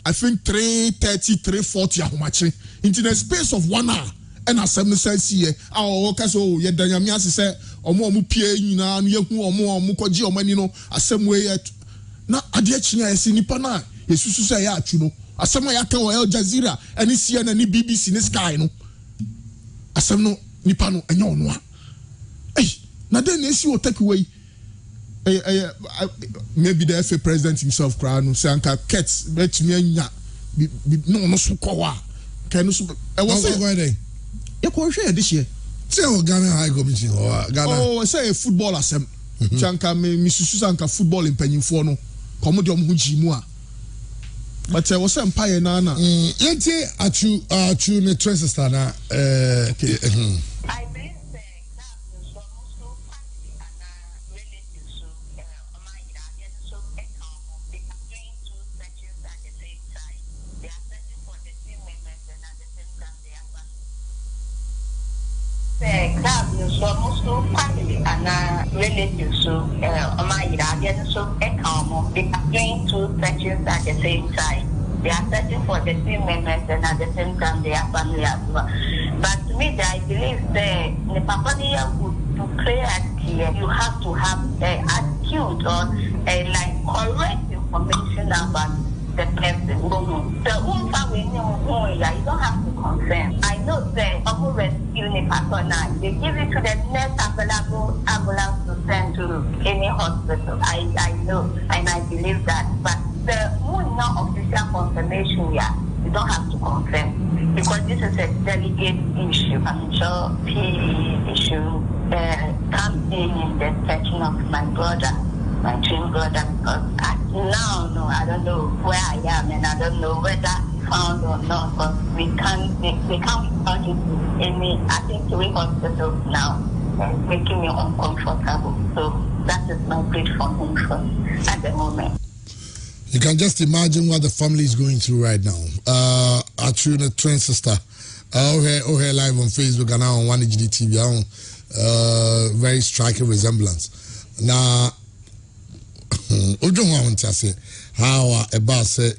Speaker 4: I think 3:30, 3:40 ahomache. Into the space of 1 hour. And as some says here, our workers oh ye danyamia say omu pie nyina no yehu omu koji omani no asem we yet. Na ade achinya esi nipa na yesusu say ya Atsu no. Asem ya ka Al Jazeera ani CNN ni BBC ni Sky no. Asem no nipa no enye ono. Now then, you will take away. Maybe the FA president himself, Crown, say, "Anka Kets, bet me no so kowa." Can you? I was saying, you can share this year.
Speaker 3: Say, Ghana High Commission or Ghana.
Speaker 4: Oh, say a football assem. Chanka me Misusanka football in penny for no. Commodium Hujimua. But I was empire nana.
Speaker 3: Yente Atsu ne transistor na. Okay.
Speaker 7: Almost family and relatives so my Iranian so they are doing two sections at the same time. They are searching for the same members and at the same time they are family as well. But to me, I believe the Papania to play at here, you have to have acute or correct information about the person. The family you don't have to confirm. I know that they give it to the next available ambulance to send to any hospital. I know and I believe that. But the more official confirmation here, you don't have to confirm because this is a delicate issue. I'm sure PE issue comes in the section of my brother. My twin brother, because now, I don't know where I am and I don't know whether found or not, because they can't find it any, I think 3 hospitals now, making me uncomfortable. So that is my plea for him at the moment.
Speaker 3: You can just imagine what the family is going through right now. Atsu, the twin sister, here live on Facebook and now on 1HD TV, very striking resemblance. Now, how about say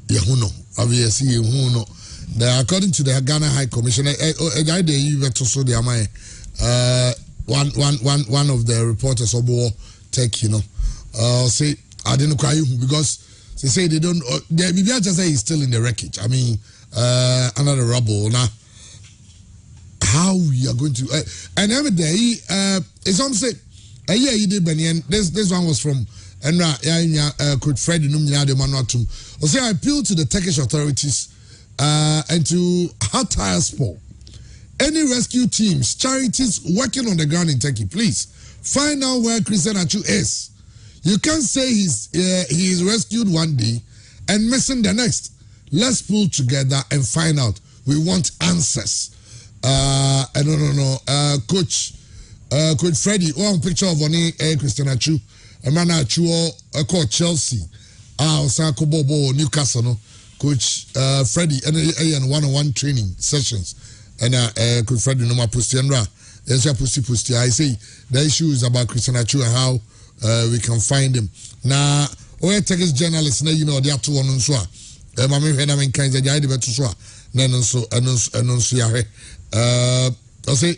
Speaker 3: Yahuno, obviously Yahuno. According to the Ghana High Commission, one of the reporters of war tech, say I didn't cry because they say they don't. Maybe I just say he's still in the wreckage. I mean, under the rubble now. How we are going to and every day it's some say yeah you did Benny, this one was from could Fred I say I appeal to the Turkish authorities and to Hatay Sport, any rescue teams, charities working on the ground in Turkey, please find out where Christian Atsu is. You can't say he is rescued one day and missing the next. Let's pull together and find out. We want answers. I don't know. Coach Freddie, one picture of Christian Atsu, a man Atsu called Chelsea. Osako Bobo, Newcastle, no. Coach Freddie, and one-on-one training sessions. And Coach Freddie, no more Pustiandra. Pusti. I say the issue is about Christian Atsu and how we can find him. Now, we take his journalists, they are two on so. Mammy Venom kinds of idea to so. Then so, I say,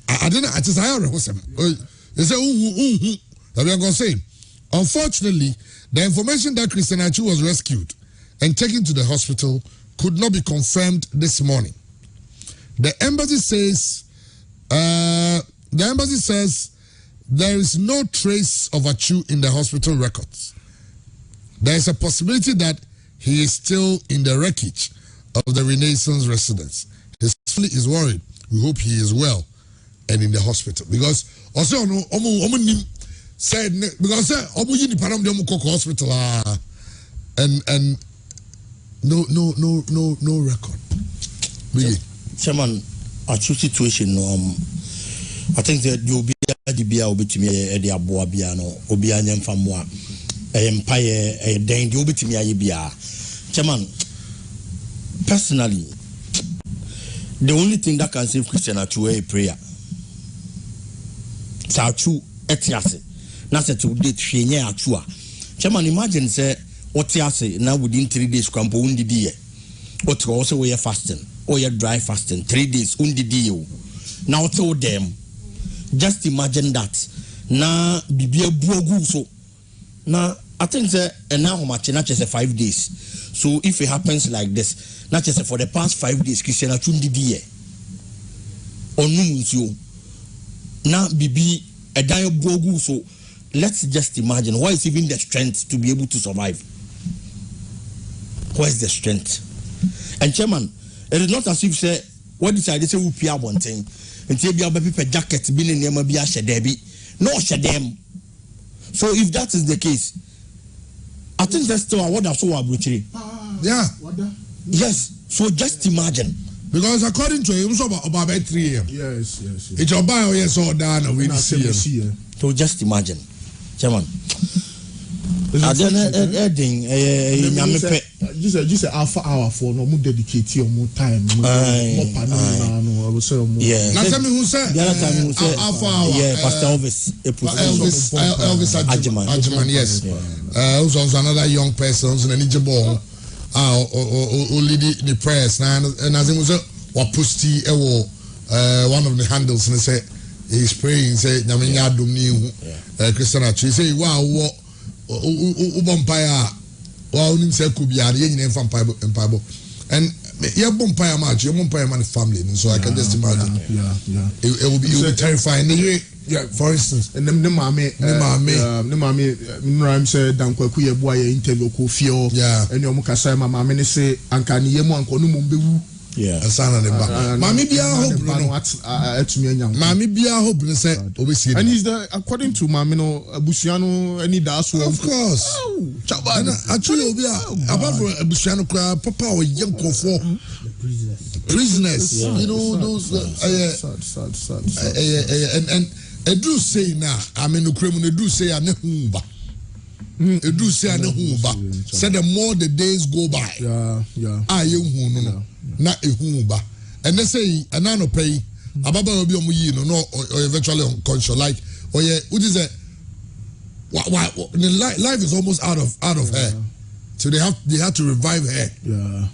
Speaker 3: I didn't, I just, I don't know. They say, that we are going to say. Unfortunately, the information that Christian Atsu was rescued and taken to the hospital could not be confirmed this morning. The embassy says there is no trace of Atsu in the hospital records. There is a possibility that he is still in the wreckage of the Renaissance residence. His family is worried. We hope he is well and in the hospital. Because also said because hospital and no record.
Speaker 2: Chairman, Atsu situation I think that you be the bia obitimi the aboa bia no obi anyam famoa empire den the obitimi aye bia. Chairman, personally, the only thing that can save Christian Atsu is prayer. Atsu etiase. Na se to date hwenye Atsu a. Chairman, imagine say otiase now within 3 days kwampo undidi ye. What also we are fasting. Or you dry fasting 3 days undidi yo. Now tell them. Just imagine that. Na bibia buogu so. Na I think that now much not just 5 days. So if it happens like this, not just for the past 5 days, Christian Atsu did or no now bibi a dire bogu. So let's just imagine why is even the strength to be able to survive. Where is the strength? And Chairman, it is not as if say what decided say we pay one thing until be able to jacket be in name be a shedebi. No shedem. So if that is the case, I think that's still what I saw about.
Speaker 3: Yeah.
Speaker 2: Yes. So just imagine.
Speaker 3: Because according to him, it's about 3 a.m.
Speaker 4: Yes.
Speaker 3: It's your bio, yes, all down, and we see him.
Speaker 2: So just imagine. Chairman. I don't
Speaker 4: just alpha hour for no more dedicate your more time.
Speaker 2: Yeah.
Speaker 3: Last time who said
Speaker 2: the other time who said
Speaker 3: alpha hour.
Speaker 2: Yeah, Pastor Elvis
Speaker 3: Ajman, yes. Who's also another young person who's an eligible. Only the prayers now, and as he was wapusti one of the handles and say he's praying, say Naminya Dumni Christian Atsu. Say wow, Ubompire, wow, say could be a yen from Bible and Bible, and yeah, Bompire match, your Bompire man family, and so I can just imagine. It will be terrifying. Yeah, for instance,
Speaker 4: and the mammy, Rhyme said, Dankwakuya boy, interview Kofio, and your Mukasa, my mammy say, Ankani Yemo, Konumbu.
Speaker 3: Yeah, a son of the back. Mammy be a hope, Mammy be a hope, and he's the according to Mamino Busiano, any das, of course. Actually, apart from Busiano, Papa or young for prisoners, you know, those and I do say now, I mean, the criminal do say, I know whom. It do say, I know whom. Said the more the days go by, I am not a whom. And they say, and I no pay, a baba will be on you know, or eventually unconscious, like, or yeah, what is that? Life is almost out of her. So they have to revive her.
Speaker 4: Yeah.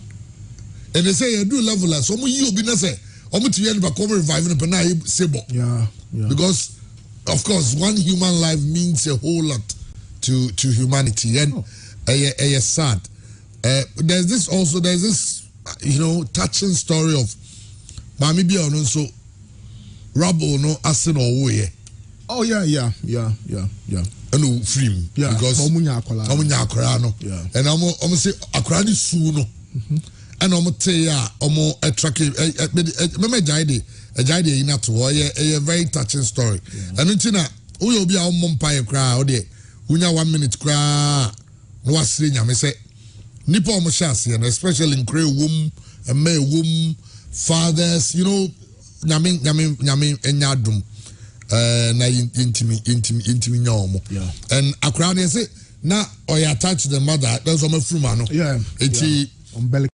Speaker 3: And they say, I do level as some you be say, almost to end by cover reviving the penai sebo.
Speaker 4: Yeah.
Speaker 3: Because of course one human life means a whole lot to humanity, and sad. There's this touching story of maybe also Rubble no asin or way.
Speaker 4: Oh yeah.
Speaker 3: And free because
Speaker 4: Omunya
Speaker 3: Akwara no. And almost say Akwara ni su no. And almost say almost a track remember a jide in at a very touching story. And until we will be our mumpire crowd there. We 1 minute cry no was me say Nipo Moshasi, and especially in Cree womb and May womb fathers, Nyame enyadum na intimi nyomo. And Akrani say na or attached to the mother, there's a fruma no.
Speaker 4: Yeah. Umbilical.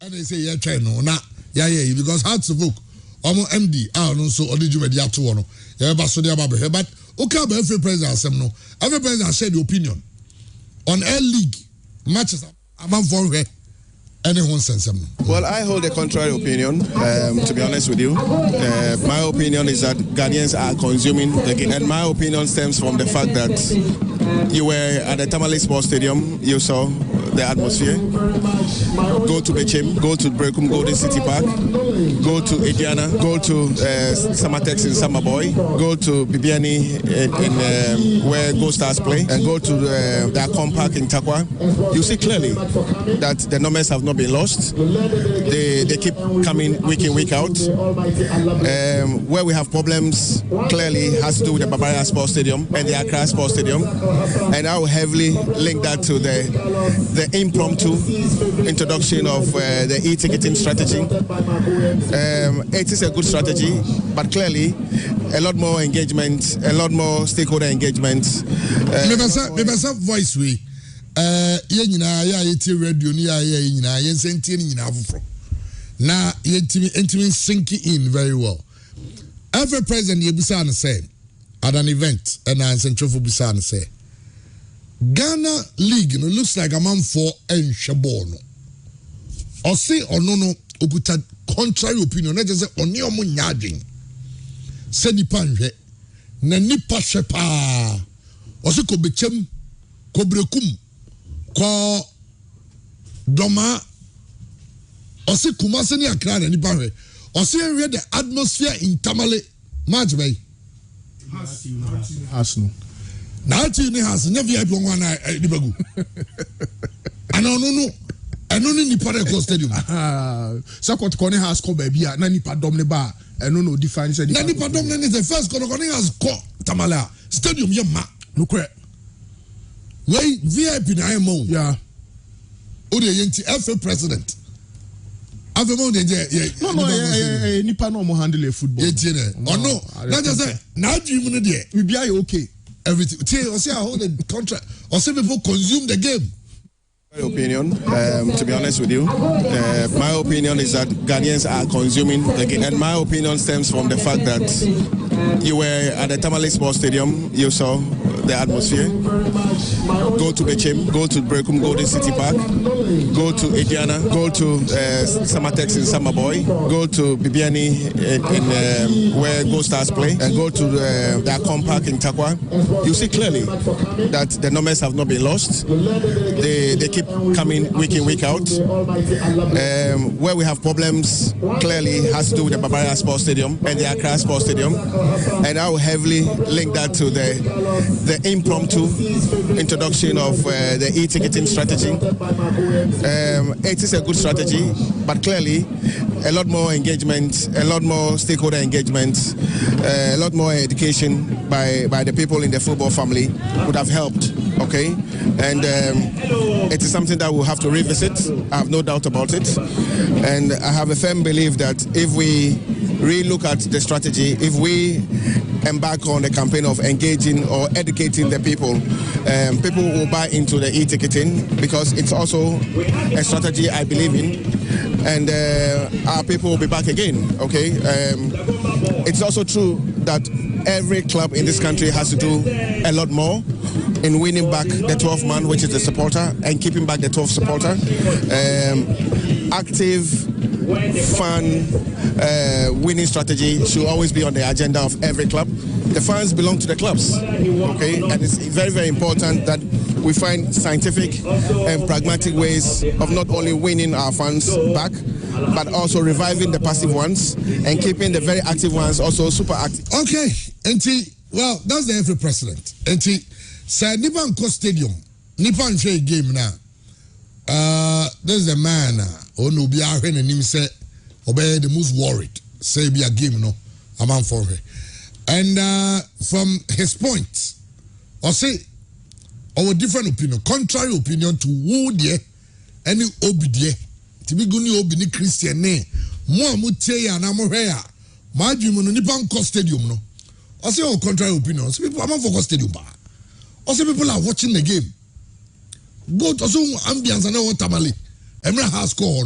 Speaker 3: And they say, yeah, try no, because hard to book. MD, no, so only you ready to one. Yeah, but so they are here. But okay, every president, no, every president said the opinion on L League matches. I'm for her. Anyone sense them?
Speaker 8: Well, I hold a contrary opinion. To be honest with you, my opinion is that Ghanaians are consuming the game, and my opinion stems from the fact that you were at the Tamale Sports Stadium. You saw the atmosphere. Go to Bechim, go to Brekum, go to City Park, go to Ediana, go to Samatex in Samaboy, go to Bibiani in where Go Stars play, and go to the Akon Park in Takwa. You see clearly that the numbers have not been lost. They keep coming week in, week out. Where we have problems clearly has to do with the Bavaria Sports Stadium and the Accra Sports Stadium, and I will heavily link that to the impromptu introduction of the e-ticketing strategy. It is a good strategy, but clearly a lot more engagement, a lot more stakeholder engagement.
Speaker 3: Voice we. Radio now sinking in very well. Every president Yebusan said at an event, and I sent for Busan say Ghana League looks like a man for and Shabono. Or say or no okuta contrary opinion, not just say on your munyading. Said the panje na nipa shepa or say kobechem kobrekum ko doma or say kumaseni akra na nipa hwe or say read the atmosphere in Tamale match bay
Speaker 4: Arsenal
Speaker 3: na ati has never VIP one dibagu no eno ni nipa record stadium
Speaker 4: Sakot Kone has ko baby na nipa dom ne ba eno no define say
Speaker 3: na nipa dom ne the first Kone has ko Tamale stadium yema
Speaker 4: no correct.
Speaker 3: Wait, VIP na mo.
Speaker 4: Yeah.
Speaker 3: O de yenti FA president. Avemo de
Speaker 4: no nipa no mo handle football.
Speaker 3: Yeti ne. Oh no. That just say na dream no there.
Speaker 4: We be okay.
Speaker 3: Everything. I say I hold the contract. Or say people consume the game.
Speaker 8: My opinion, to be honest with you, my opinion is that Ghanaians are consuming the game, and my opinion stems from the fact that you were at the Tamale Sports Stadium. You saw the atmosphere. Go to Bechem, go to Brekum, go to City Park, go to Ediana, go to Samatex in Samaboy, go to Bibiani in where Go Stars play, and go to the Akon Park in Takwa. You see clearly that the numbers have not been lost. They keep coming week in, week out. Where we have problems clearly has to do with the Bavaria Sports Stadium and the Accra Sports Stadium, and I will heavily link that to the impromptu introduction of the e-ticketing strategy. It is a good strategy, but clearly a lot more engagement, a lot more stakeholder engagement, a lot more education by the people in the football family would have helped. Okay, and it is something that we'll have to revisit. I have no doubt about it, and I have a firm belief that if we relook at the strategy, if we embark on a campaign of engaging or educating the people, people will buy into the e-ticketing, because it's also a strategy I believe in, and our people will be back again. Okay, it's also true that every club in this country has to do a lot more in winning back the 12th man, which is the supporter, and keeping back the 12th supporter. Active, fun, winning strategy should always be on the agenda of every club. The fans belong to the clubs, okay? And it's very, very important that we find scientific and pragmatic ways of not only winning our fans back, but also reviving the passive ones and keeping the very active ones also super active.
Speaker 3: Okay, well, that's the FA president. Say Nipan Ko Stadium, Nipan Shea game now. There's a man, no be our and him say, obey the most worried. Say be a game, no, a man for her. And from his point, or say, our different opinion, contrary opinion to who there, any obedie, to be good obini Christian name, more mutia and amorea, my dream on Nipan Ko Stadium, no. I say, our contrary opinion, some people are for stadium bar. Also, people are watching the game. Go to some ambience and what tamale. Emra has score.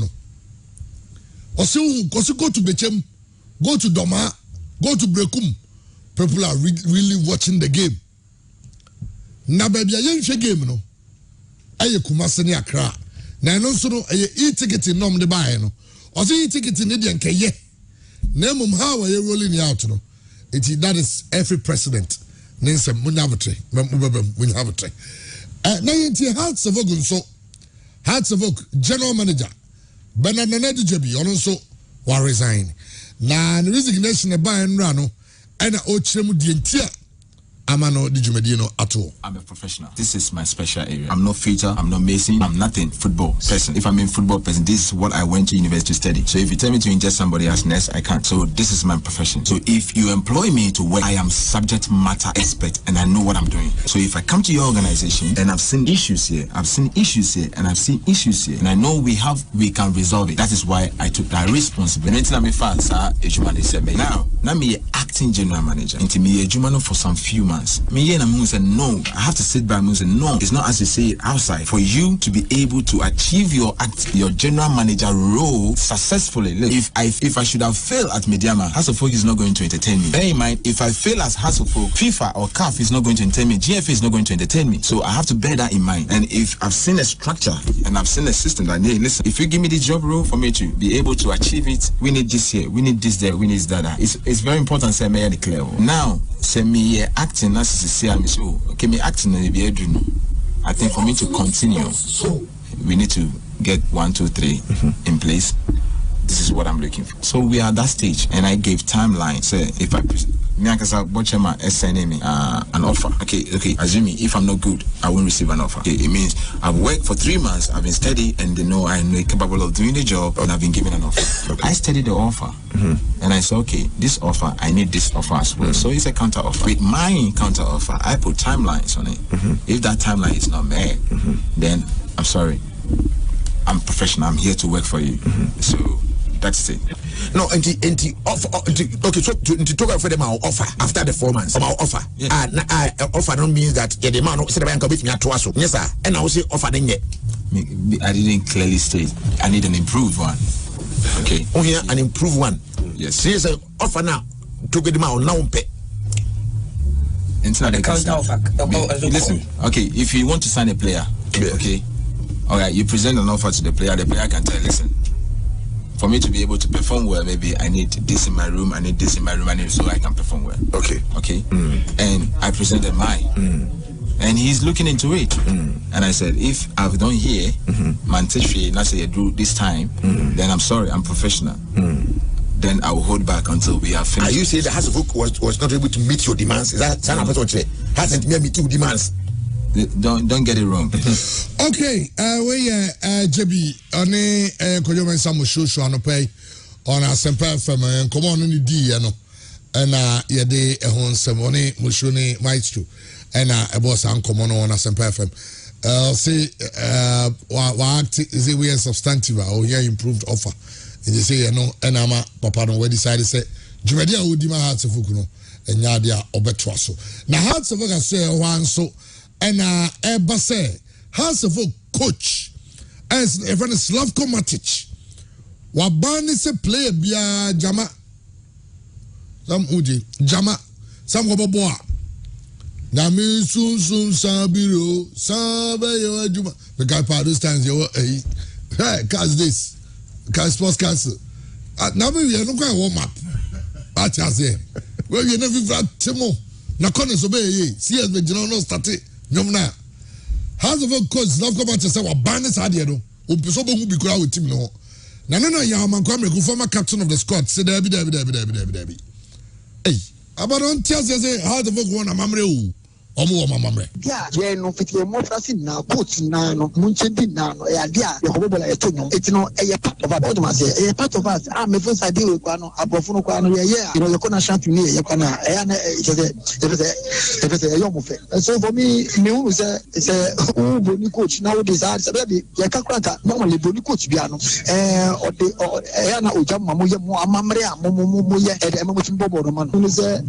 Speaker 3: Also, go to Bechem, go to Doma, go to Brekum. People are really watching the game. Na baby, a young game, no. Aye, Kumasani Accra. Na no so no e-ticket in nom de buy no. Also e-ticket in Indian Keye. Name how are you rolling out no? That is every president. Nancy Munavatre, Munavatre. Now, Hearts of Ogun, so Hearts of Oak, General Manager, Bernard Jebi, also will resign. Now, the resignation of Bayern Rano, and Ochemu Dientia. Amano Dijumedino at all. I'm a professional. This is my special area. I'm not fitter, I'm not Mason, I'm nothing. Football person. If I'm in football person, this is what I went to university to study. So if you tell me to ingest somebody as nurse, I can't. So this is my profession. So if you employ me to work, I am subject matter expert and I know what I'm doing. So if I come to your organization and I've seen issues here, I've seen issues here, and I've seen issues here, and I know we can resolve it. That is why I took that responsibility. Now me acting general manager. Into me for some few months. Me and Amu said no. I have to sit by and say no. It's not as you say it outside. For you to be able to achieve your general manager role successfully. Look, if I should have failed at Mediama, Hasselfolk is not going to entertain me. Bear in mind, if I fail as Hasselfolk, FIFA or CAF is not going to entertain me. GFA is not going to entertain me. So I have to bear that in mind. And if I've seen a structure and I've seen a system that, hey, listen, if you give me the job role for me to be able to achieve it, we need this here, we need this there, we need that. It's very important. Say me declare now. Say me acting as say so. Okay, me acting in the I think for me to continue, we need to get 1, 2, 3 in place. This is what I'm looking for. So we are at that stage, and I gave timeline. Say if I sending me an offer. Okay. Assuming if I'm not good, I won't receive an offer. Okay, it means I've worked for 3 months, I've been steady, and they know I'm capable of doing the job, and I've been given an offer. I studied the offer, and I said, okay, this offer, I need this offer as well. So it's a counter offer. With my counter offer, I put timelines on it. If that timeline is not met, then I'm sorry. I'm professional. I'm here to work for you. So that's it. No, offer. Okay, so to talk for them our offer after the 4 months. Our offer. Offer don't mean that the man said the bank with me at twice. Yes, sir. And I will say offer then yet. I didn't clearly state. I need an improved one. Okay. Oh, here an improved one. Yes. See, say offer now to get them out now.
Speaker 9: Listen, okay, if you want to sign a player, okay, all right, you present an offer to the player can tell, listen, for me to be able to perform well, maybe I need this in my room, I need this in my room, so I can perform well.
Speaker 10: Okay.
Speaker 9: And I presented mine. And he's looking into it. And I said, if I've done here, Manteshi, not say do this time, then I'm sorry, I'm professional. Then I will hold back until we have finished.
Speaker 10: Are you saying the House of Oak was not able to meet your demands? Is that what you say? Hasn't met your demands?
Speaker 9: Don't get it wrong.
Speaker 3: Okay, JB, on Koyoman Samu Shushu on a pay on a Semper FM and come on in the D, and Yade Ehon Semoni Mushuni Maestro. And a boss and come on a Semper FM. Say, is it we are substantive or here improved offer? And you say, and I'm a papa no, we decided to say, Jumedia would demand hearts of Fukuno and Yadia Obetraso. Now, hearts of Oka say one so, and Eba say, hearts of coach, as a friend of Slavko Matic, Wabani se play Bia Jama, some Uji, Jama, some Wababoa. Nami soon Sabiro, Sabayo Juma. The guy part those times you hey, cast this. Cast sports castle. Now we are not going to warm up. That's say. Well, you never got Timo. Nakon is obey. See as the general started. Yomna. How's the coach love come out to say what bandits had you? Upisobo who be crowd with him no. Nana Yaman Kwame, former captain of the squad, said Debbie. Hey, about on Tuesday, how the vote one a mamre.
Speaker 11: Yeah, no fit your more na coach nano, Munchendi nano, dia, your hobola etonyo, it's no a part of us, a part of us. I'm a first idea with Quano, a profuno Quano, you know, you're gonna shout to me, you're gonna, it is a young fit. And so for me, new is a Boni coach nowadays, a baby, Yakakraka, normally Boni coach piano, or the Ayana Ujama, Mamrea, Momoya, and Emotion Bobo, man, who is a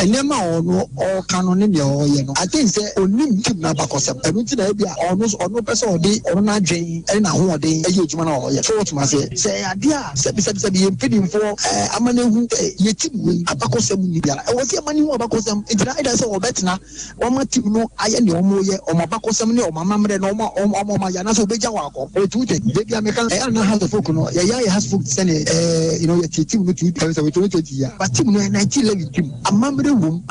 Speaker 11: Nema or Canon. I think say onim team na bakosem enu ti na bia ono person odi ono na dwen e na ho odi e yejuma na o ye so what ma say ade a se bi empedin for amane hu ye team we abakosem ni bia e wo se amane hu abakosem ejina ida say obetna o ma team no aye ne o mo ye o ma bakosem ne o ma mamre no o ma ya na so beja wa akọ o tu je be bia me kan e na has folk no ya has folk say you know ye team no tu say we 20 ya but team no 1911 team amamre wum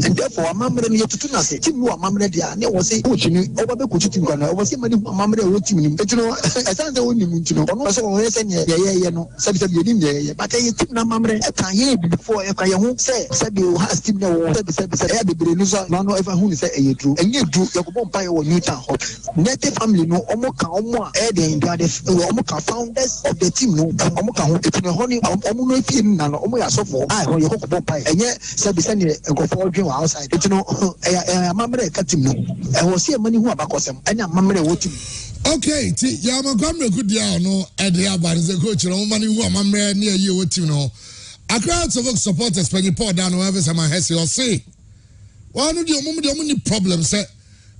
Speaker 11: and therefore amamre no yetutu na say team no amamre dia ne wo say coach ni o ba be coach team kan o say mani amamre wo team ni etino esanze wo ni ntino ono so wo say ne ye no sabi ye nim ye but ye team na amamre e kan ye before e kan ye hu say sabi o has team na wo sabi e be bre no so no ever hu ni say e dru enye dru ye ko bompa ye wo Newtown hot native family no omo kan omo a e den ga de omo kan founders of the team no omo kan ho etino ho ni omo no fie na no omo ya so for ho ye ko bompa enye sabi say ne nkofo dwen outside etino amamre ka team no e wo se mani hu abakosem anya amamre wo team.
Speaker 3: Okay, ya makwamre kudia no e de abarize coach no mani hu amamre ne ayi wo team no. Accra supporters when you pour down whoever some has you say why no the only problem say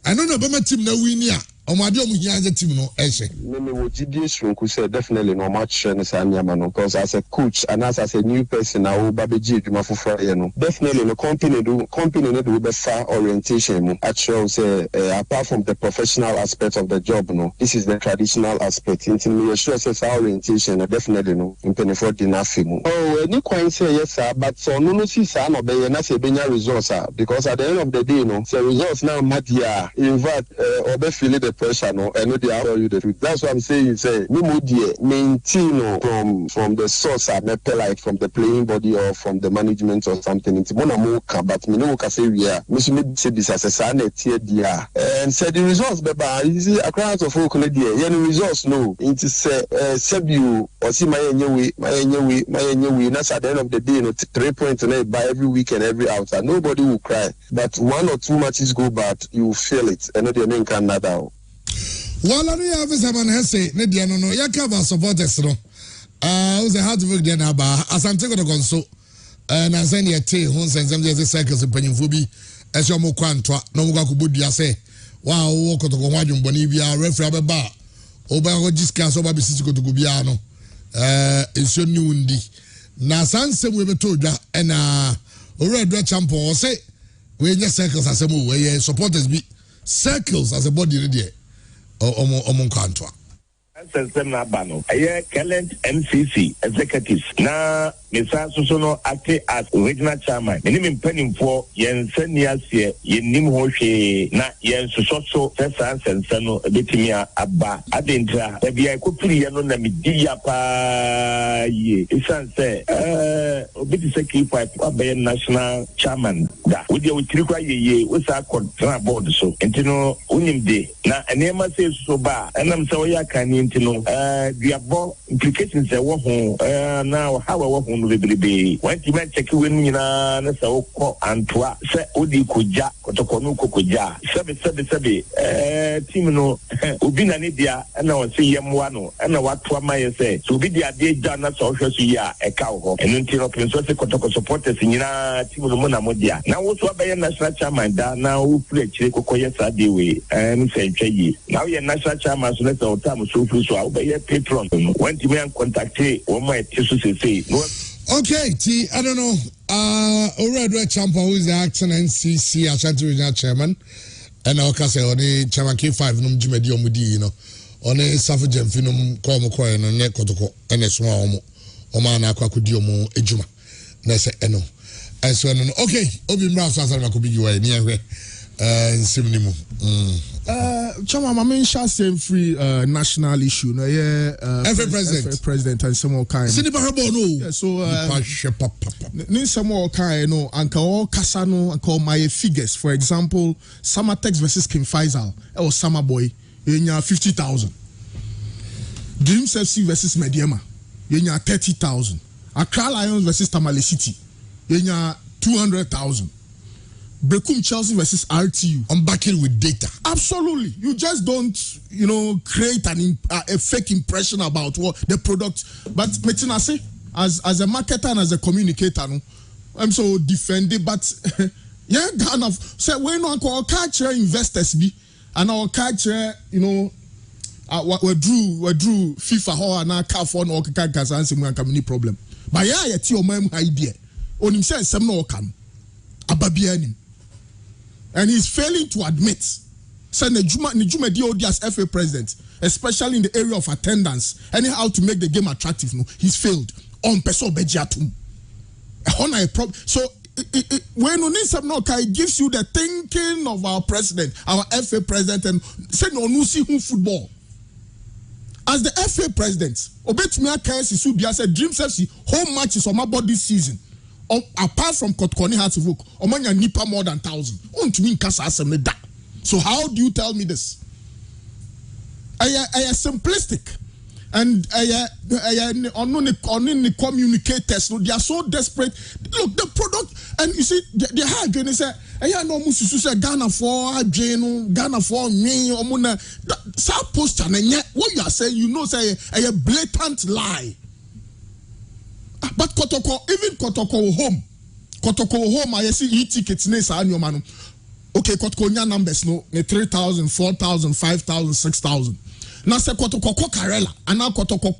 Speaker 3: I don't know about my team na win ya omade omu hia the team no ehye
Speaker 12: me wo gidi shrunku say definitely no match and say anyama no because as a coach and as a new person na wo babeji adwuma foforo ye no definitely no company no do better orientation mu actually say apart from the professional aspect of the job no this is the traditional aspect into me sure say orientation definitely no impene for dinafi mu any coin say yes sir but so no see sir no be na say benya results because at the end of the day no say results now matter in fact obe feel the pressure no and they tell you the truth. That's what I'm saying. Say we maintain from the source like from the playing body or from the management or something. It's more but me no can say we are. Me say this as a sign dia and say the results beba easy across of folk dia. Yeah, the results no. It is say you or see my anyway. That's at the end of the day no 3 points by every week and every outside. Nobody will cry, but 1 or 2 matches go bad, you will feel it. And the main Canada.
Speaker 3: Well, I have someone has say, Nedia no, Yakava supporters no. Was a hard work then about as I'm taking the console. And I send you a tea, who sends them the cycles in Pennyfubi, as your Moquantra, no Gakubudia say, wow, walk to Gawajum Bonivia, referable bar, Oba discuss over Bissiko to Gubiano. It's your new. Now, Sansa we were told that, and red champion say, We just circles as a move. We supporters be circles as a body there. Or Cantua.
Speaker 13: Current NCC executives na Mr. Susono acting as regional chairman. Minimum penning for yen seniors here, yen nim hoshe na yen susoso Fesans and Sano Betimia Abba Adentra. Maybe I could put yano na midia pa ye. Isan say, Obiti Seki Pipe, Abba national chairman. Da. With you with Trikwa ye, with our contra board so. And you know, unim de. Na, and Emma says so ba. And I'm so ya can you know, the above implications are now how I work on the baby. When you might check when you know, so Antwa, say Odi Kuja, Kotokonu Kuja, Sabi, Team no, Ubina Nidia, and I was say Yamuano, and I what Twama say. So be the idea done at social year, a cow, and until Princess Kotoko supporters in Team Mona Modia. Now, what's what by a national chairman that now play Chikoya Sadiwe and say Chay. Now you're national chairman, so let's all time so I'll be a patron. When you may contact or my tissue say.
Speaker 3: Okay, I don't know. Already Champa, who is the acting NCC Ashanti Regional Chairman, and I'll say on the Chairman K5 Num Jimedio Mudi, you know, on a Suffrage Finum Cormocoy and a Nekotoko and a small Omana Kwakudiomo Ejuma. Nessa Eno. And so, okay, Obi Brown Sasa could be you near where Simonimu.
Speaker 4: Chama mamen same free national issue no
Speaker 3: FA
Speaker 4: president and some more kind.
Speaker 3: Yeah,
Speaker 4: so ni some more kind no anka all kasa no anka my figures, for example Samatex versus King Faisal or Sama Boy yenya 50,000. Dreams FC versus Mediema yenya 30,000. Accra Lions versus Tamale City yenya 200,000. Bekum Chelsea versus RTU. I'm backing with data. Absolutely. You just don't, create a fake impression about what the product. But Metinase, as a marketer and as a communicator, I'm so defended. But yeah, kind of say when our culture investors be and our culture, we drew FIFA or na CAF on or any problem. But yeah, it's your mom idea. On himself, some no can. Ababianim. And he's failing to admit, say Nijuma Diodi as FA president, especially in the area of attendance, and how to make the game attractive. No, he's failed. On peso bejiatum. So when it gives you the thinking of our president, our FA president, and say no see who football. As the FA president, Obetumia Kaisi Subia said Dreams FC home matches on my board this season. Apart from Kotkoni Hartevok, Omanya Nipa more than 1,000. So how do you tell me this? I am simplistic. And on the communicators, they are so desperate. Look, the product, and you see, they have Jenny say, I know Musu say Ghana for Ghana for me, Omuna. South Post and what you are saying, say a blatant lie. But Kotoko, even Kotoko home, I see e-tickets nesa anyo manu. Okay, Kotoko nya numbers no, 3,000, 4,000, 5,000, 6,000. Na se Kotoko Karela, ana Kotoko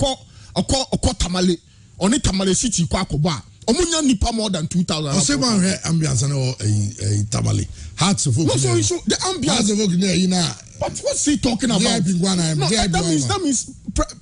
Speaker 4: oko Tamale, oni Tamale City kwa koba. Omunya nipa more than 2,000.
Speaker 3: I say one ambiance no Tamale. Hearts of
Speaker 4: no, so the ambiance. But what's he talking about? No, that means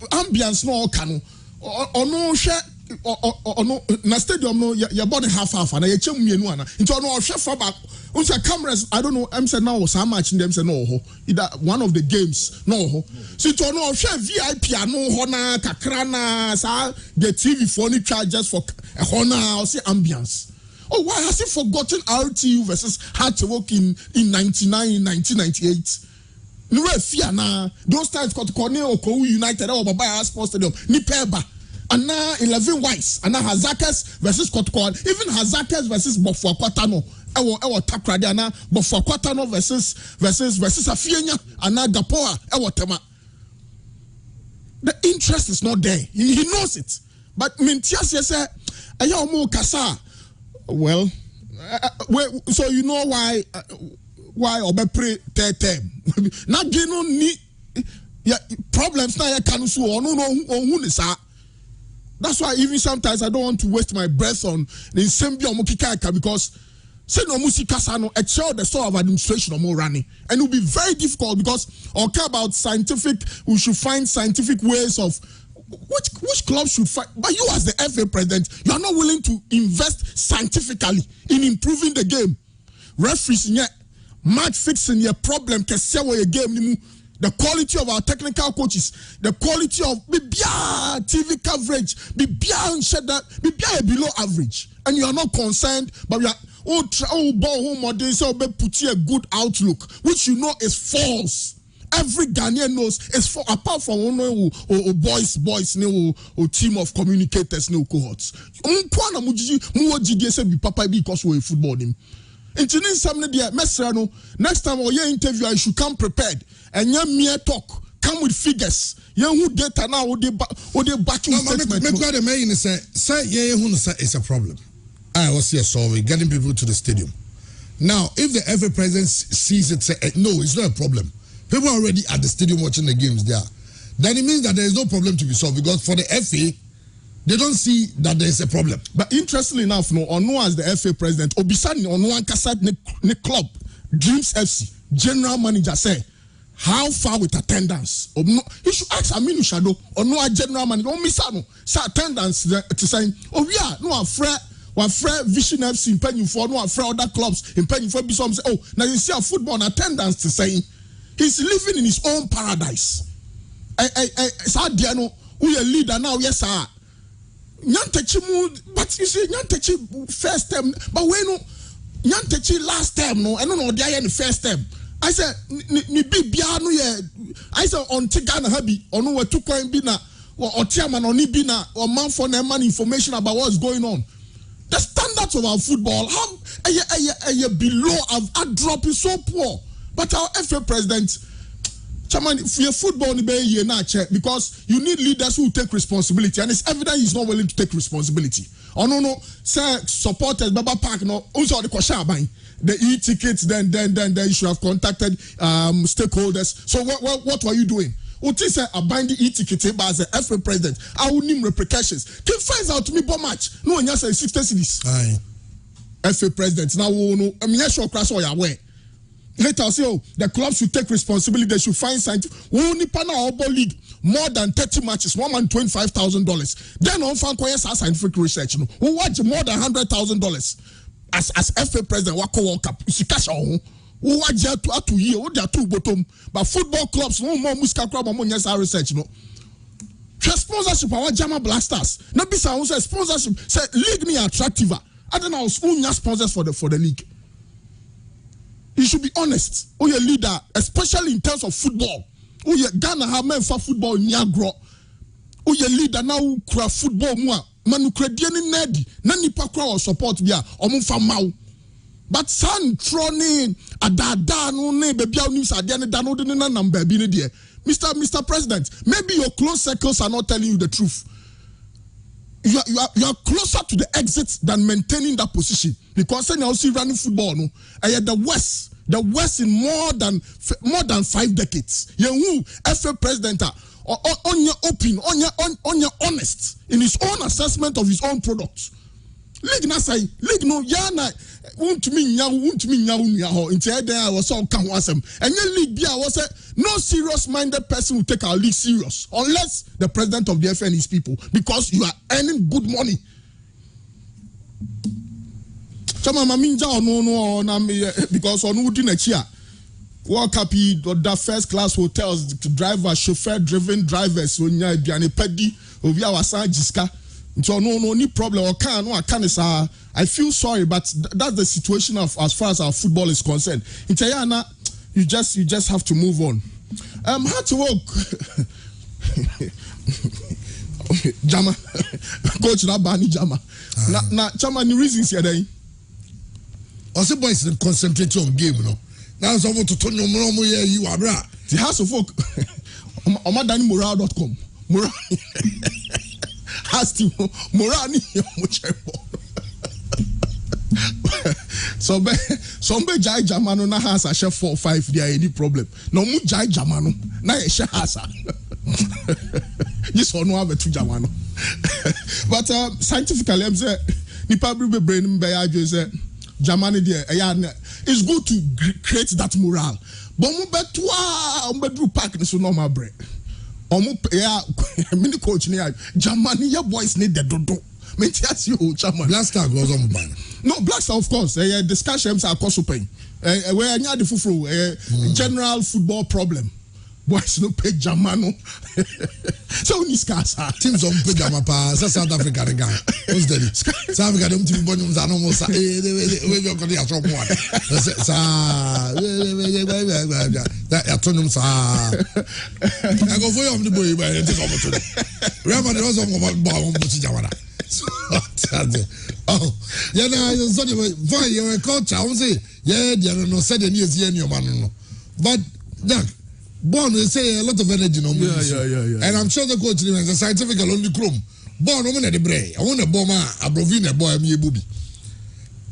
Speaker 4: ambiance no kanu. Or no share. No, na stadium no your body half and I chem mienu ana into no chef back on cameras. I don't know. I'm saying now how much in them say no either one of the games no so to no chef VIP no hona kakrana sa the TV phone charges for a hona or say ambience. Oh, why has he forgotten RTU versus Hartevok in 1998? No fear na those times got Cornell or United or Baba Sports Stadium ni peba. And now 11 Whites, and now Hazakas versus Kotko, even Hazakas versus Bofuakwatano, our Takradiana, Bofuakwatano versus Afienya, and now Gapoa, our Tema. The interest is not there. He knows it. But Mintias said, Ayamu Kasa. Well, so you know why Obepre term. Now, Geno need problems now. I can't sue or no. That's why even sometimes I don't want to waste my breath on the same because say no musikasano excel the sort of administration or more running, and it will be very difficult because or care about scientific. We should find scientific ways of which club should fight. But you as the FA president, you are not willing to invest scientifically in improving the game. Referees in match fixing your problem can say your game. The quality of our technical coaches, the quality of TV coverage, below average, and you are not concerned, but we are put a good outlook, which you know is false. Every Ghanaian knows is for apart from boys, or team of communicators, cohorts. Because we're football team. Next time or your interview, I should come prepared. And your mere talk, come with figures. Who data now, or they backing statement.
Speaker 3: The main is it's a problem. I was here solving, getting people to the stadium. Now, if the FA president sees it, say, no, it's not a problem. People are already at the stadium watching the games there. Then it means that there is no problem to be solved because for the FA, they don't see that there is a problem.
Speaker 4: But interestingly enough, Ono as the FA president, Obisani Ono Ankasa ne club, Dreams FC, general manager say, how far with attendance? He should ask Aminu Shado, Ono a general manager, Misano, say attendance to say, no afraid Vision FC in Penny for no afraid other clubs in Penny for Bishop say, oh, now you see a football attendance to say he's living in his own paradise. Sadiano, we a leader now, yes, sir. But you see, Nyantechi first term, but when Nyantechi last term, no, I don't know, they are in the first term. I said, ni biano ye. I said, on Tigana Habi, or no, 2 coin bina, or chairman, or Nibina, or man for man information about what's going on. The standards of our football, how below, our drop is so poor. But our FA president, Chairman, for your football, because you need leaders who take responsibility, and it's evident he's not willing to take responsibility. Oh no, sir, supporters, Baba Park, no, also the Kwasha the e-tickets, then you should have contacted stakeholders. So what were you doing? Uti say I bind the e-ticket as a FA president. I will name repercussions. Keep finds out to me bomb match. No one say 60 cities. FA president now no. I mean, sure crash all your way. Later I'll say, oh, the clubs should take responsibility. They should find scientific. Only Pana Obo League more than 30 matches, $125,000. Then on fan scientific research. No, who watch more than $100,000 as FA president. Wako World Cup. You see cash on. Who watch to 2 years? Who they are 2 bottom. But football clubs no more muska club more research. No. Sponsorship our Jama Blasters. Not be say sponsorship. Say league me attractive. I don't know who sponsors for the league. You should be honest. Oh, your leader, especially in terms of football. Oh, your Ghana have men for football in Niagara. Oh, your leader now craft football more. Manu crediani nedi. Nani pa crowd support bia. Omu fa mau. But san troni adada no ne baby au news adiane dano de na number bi ne die. Mr. President, maybe your close circles are not telling you the truth. You are closer to the exit than maintaining that position because when you see running football, no, the West in more than 5 decades. You FA president on your open, on your honest in his own assessment of his own products. League na say league no yana won't me nya ho until there I was all come wasem and your league bia was no serious minded person will take our league serious unless the president of the FA and his people because you are earning good money. Chama maminja no na me because on wudi na chia World Cup the first class hotels drivers chauffeur driven drivers onya aduane padi obi awasa jiska. So no problem or can I feel sorry, but that's the situation of as far as our football is concerned. In Tayana, you just have to move on. How to work Jama coach Rabani Jama. Now Jama the reasons here then.
Speaker 3: Also boys concentrate on game, no. Now someone to turn your mom here you are bra.
Speaker 4: The house of folk omadanimural.com. Moral has to morani so be jai jamano na has a chef 4 or 5 there any problem no mu jai jamano na e share has this one no have 2 jamano but scientifically I'm say nipa be brain be adwo say Germany there. It's good to create that morale. But we do pack this normal bread. Mini coach near Germany, your boys need the dodo. Mentias you, German.
Speaker 3: Black Star goes on by.
Speaker 4: No, Black Star, of course. Discussions are cosuping. Where the fufu general football problem. Boys no pay Germano. So ni scasa.
Speaker 3: Teams on pay Jamapa. South Africa the guy. What's that? South Africa don't team bonum za no mo sa. We go the ashop one. Sa that atonum sa. I go for you of the boy by the opportunity. Remember there was on ba on buti Jamana. Oh, yeah, no, so fine, you're a coach. I won't say, yeah, no, said the news here in your man. But, Jack, Born will say a lot of energy, no, yeah. And I'm sure the coach is a scientific only chrome. Born woman at the bray. I want a bomber, a brovina boy, me a booby.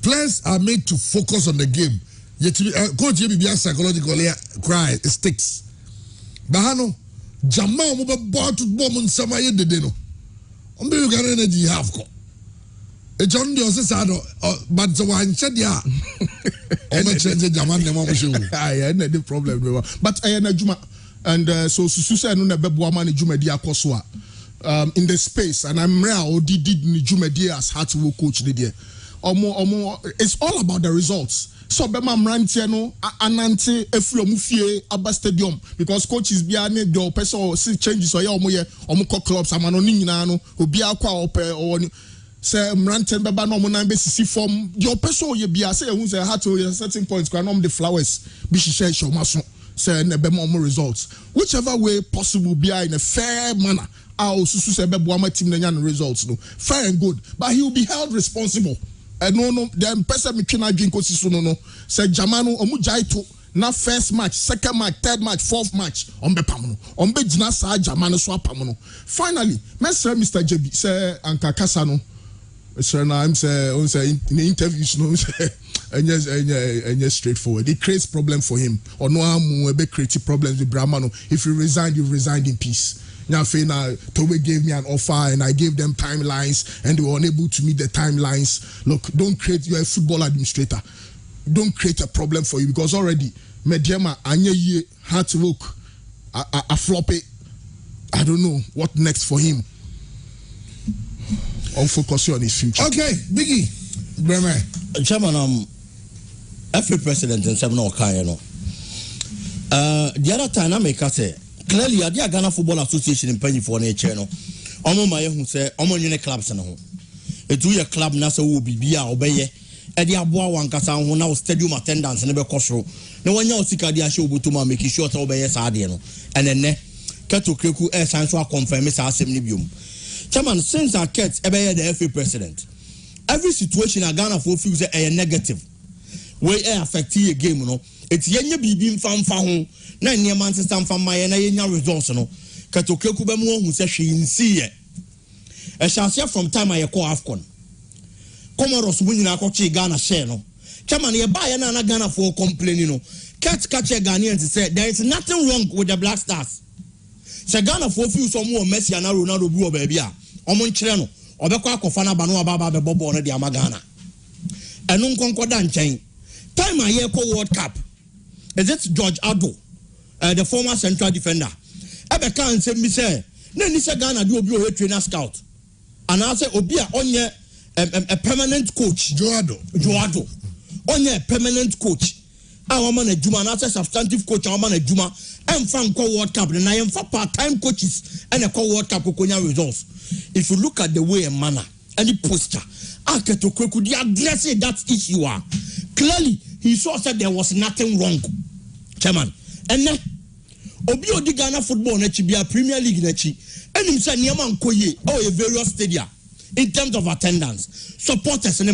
Speaker 3: Players are made to focus on the game. Yet, coach, you be a psychological cry, it sticks. Bahano, Jamal, bought to bomb on some way, the deno. You got energy half. A John Dios is but the one said, yeah. I'm a change the Jaman, I had no problem. But I am a Juma, and so Susan on a Bebuaman Juma dia Koswa in the space, and I'm rare or did Juma dia as hard to work coach the day. Or more, it's all about the results. So Bema Mrantiano, Anante, Efro Mufie, Abba Stadium, because coaches be a need the person see changes or Omuko clubs, Amanonino, who be a or say Mranten Baba no Monambe form your person you be a say who's a hat to certain points, Granom the flowers, Bishisha Shomason, say Nebemo results. Whichever way possible be in a fair manner. Our Susu Bebuama team results no fair and good, but he will be held responsible. No, the person between I drink no. Say Jamano Omujaito, na first match, second match, third match, fourth match, on Pamuno, on Bejina Sa Jamano Swapamuno. Finally, Mr. JB, say Anka Kasano, Sir Naim say in the interviews, no, and yes, straightforward. It creates problem for him. Or no, I'm creative problems with Brahmano. If you resign, you resigned in peace. Now, Towe gave me an offer and I gave them timelines and they were unable to meet the timelines. Look, don't create, you're a football administrator. Don't create a problem for you because already, Mediama, Anye had to look a floppy. I don't know what next for him. On focus on his future. Okay, Biggie. Bremer.
Speaker 2: Chairman, every president in 7 or Kayano. The other time I make say, clearly, I did Ghana Football Association in Penny for nature. Omo my who say, Omo Union clubs and home. A 2-year club Nasa will be obey. Eddie Abua one Casa who now stadium attendance and never cost row. No one else seek idea show Butuma making sure to obey Sardiano. And then Kato Kreku air science will confirm Miss Assemblybium. Chairman, since our cats ever the FA president, every situation in Ghana for feels a negative. Way affect a game, no. It's Yenya Bibim Fam Fahon. Na near Manchester from my na results no Katokeku bemo who says she in see it. I shall say from time I call Afcon. Comoros winning a coach Ghana share no. Chairman, you buy another Ghana for complaining no. Catch a Ghanaian to say there is nothing wrong with the Black Stars. Say Ghana for few some more Messi and Ronaldo Blue baby. Omon Chireno, Obeka Kofana Banoa Baba the Bobo on the Amagana. And non concordant chain. Time I hear World Cup. Is it George Ado? The former central defender. Ebeka and say me say, "Neni say Ghana do obi o trainer scout." And I say obi a onye a permanent coach. Joado. Onye a permanent coach. Our man a Juma, and I say substantive coach. Our man a Juma. And fan call World Cup. And I am for part-time coaches and a call World Cup Kokonya results. If you look at the way and manner, any posture, Aketo could address that issue. Clearly, he saw that there was nothing wrong, Chairman. And then Obi Odi Ghana football nechi be a Premier League nechi. And him say Niama Nkoye a various stadia in terms of attendance, supporters and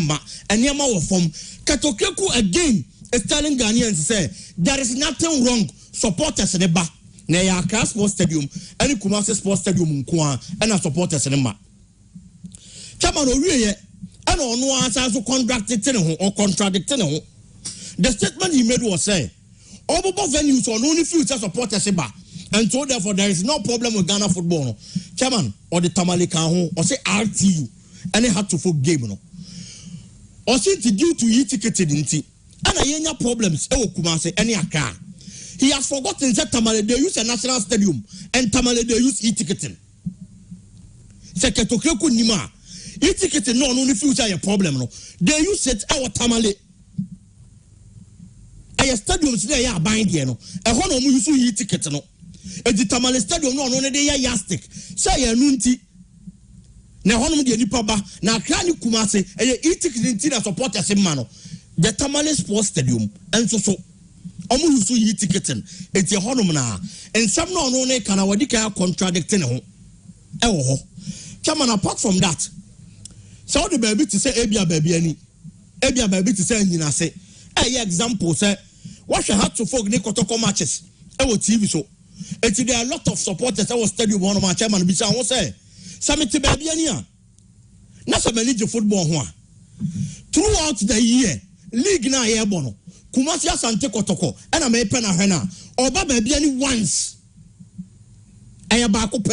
Speaker 2: Niama were from Katokeku again is telling Ghanaians say there is nothing wrong. Supporters in the back, near Accra Sports Stadium, and Kumasi Sports Stadium and supporters in the back. Chairman Oriye, and on no answer to contradicting or contradicting. The statement he made was say. All venues on only future supporters and so therefore there is no problem with Ghana football. Chairman or the Tamale Kaho or say RTU and they had to full game no. or since due to e ticketed inti and yenya problems e Kumase any Accra. He has forgotten that Tamale they use a national stadium and Tamale they use e-ticketing. Seketokeku Nima. E-ticketing no only future a problem no. They use it our Tamale. A stadium today are buying here no. A one of use e-ticket no. A Tamale stadium no only they are yastic. Say a nunti. Na hono de nipa ba na Accra ni Kumase e-ticketing team supporters in mano. The Tamale Sports Stadium and so omu yusu yi ticketing eti honum na ensam na ono ne kana wadi ka contradicting ho e wo ho chairman. Apart from that so the baby to say ebia baby to say nyina say example say what she had to folk ne kotoko matches e wo TV so eti there are a lot of supporters e wo stadium one man chairman bi say won say samiti baby ani a na say manage football ho a throughout the year league na ye bono Kumasi Asante Kotoko and I may pen a hena or baby once. I am back up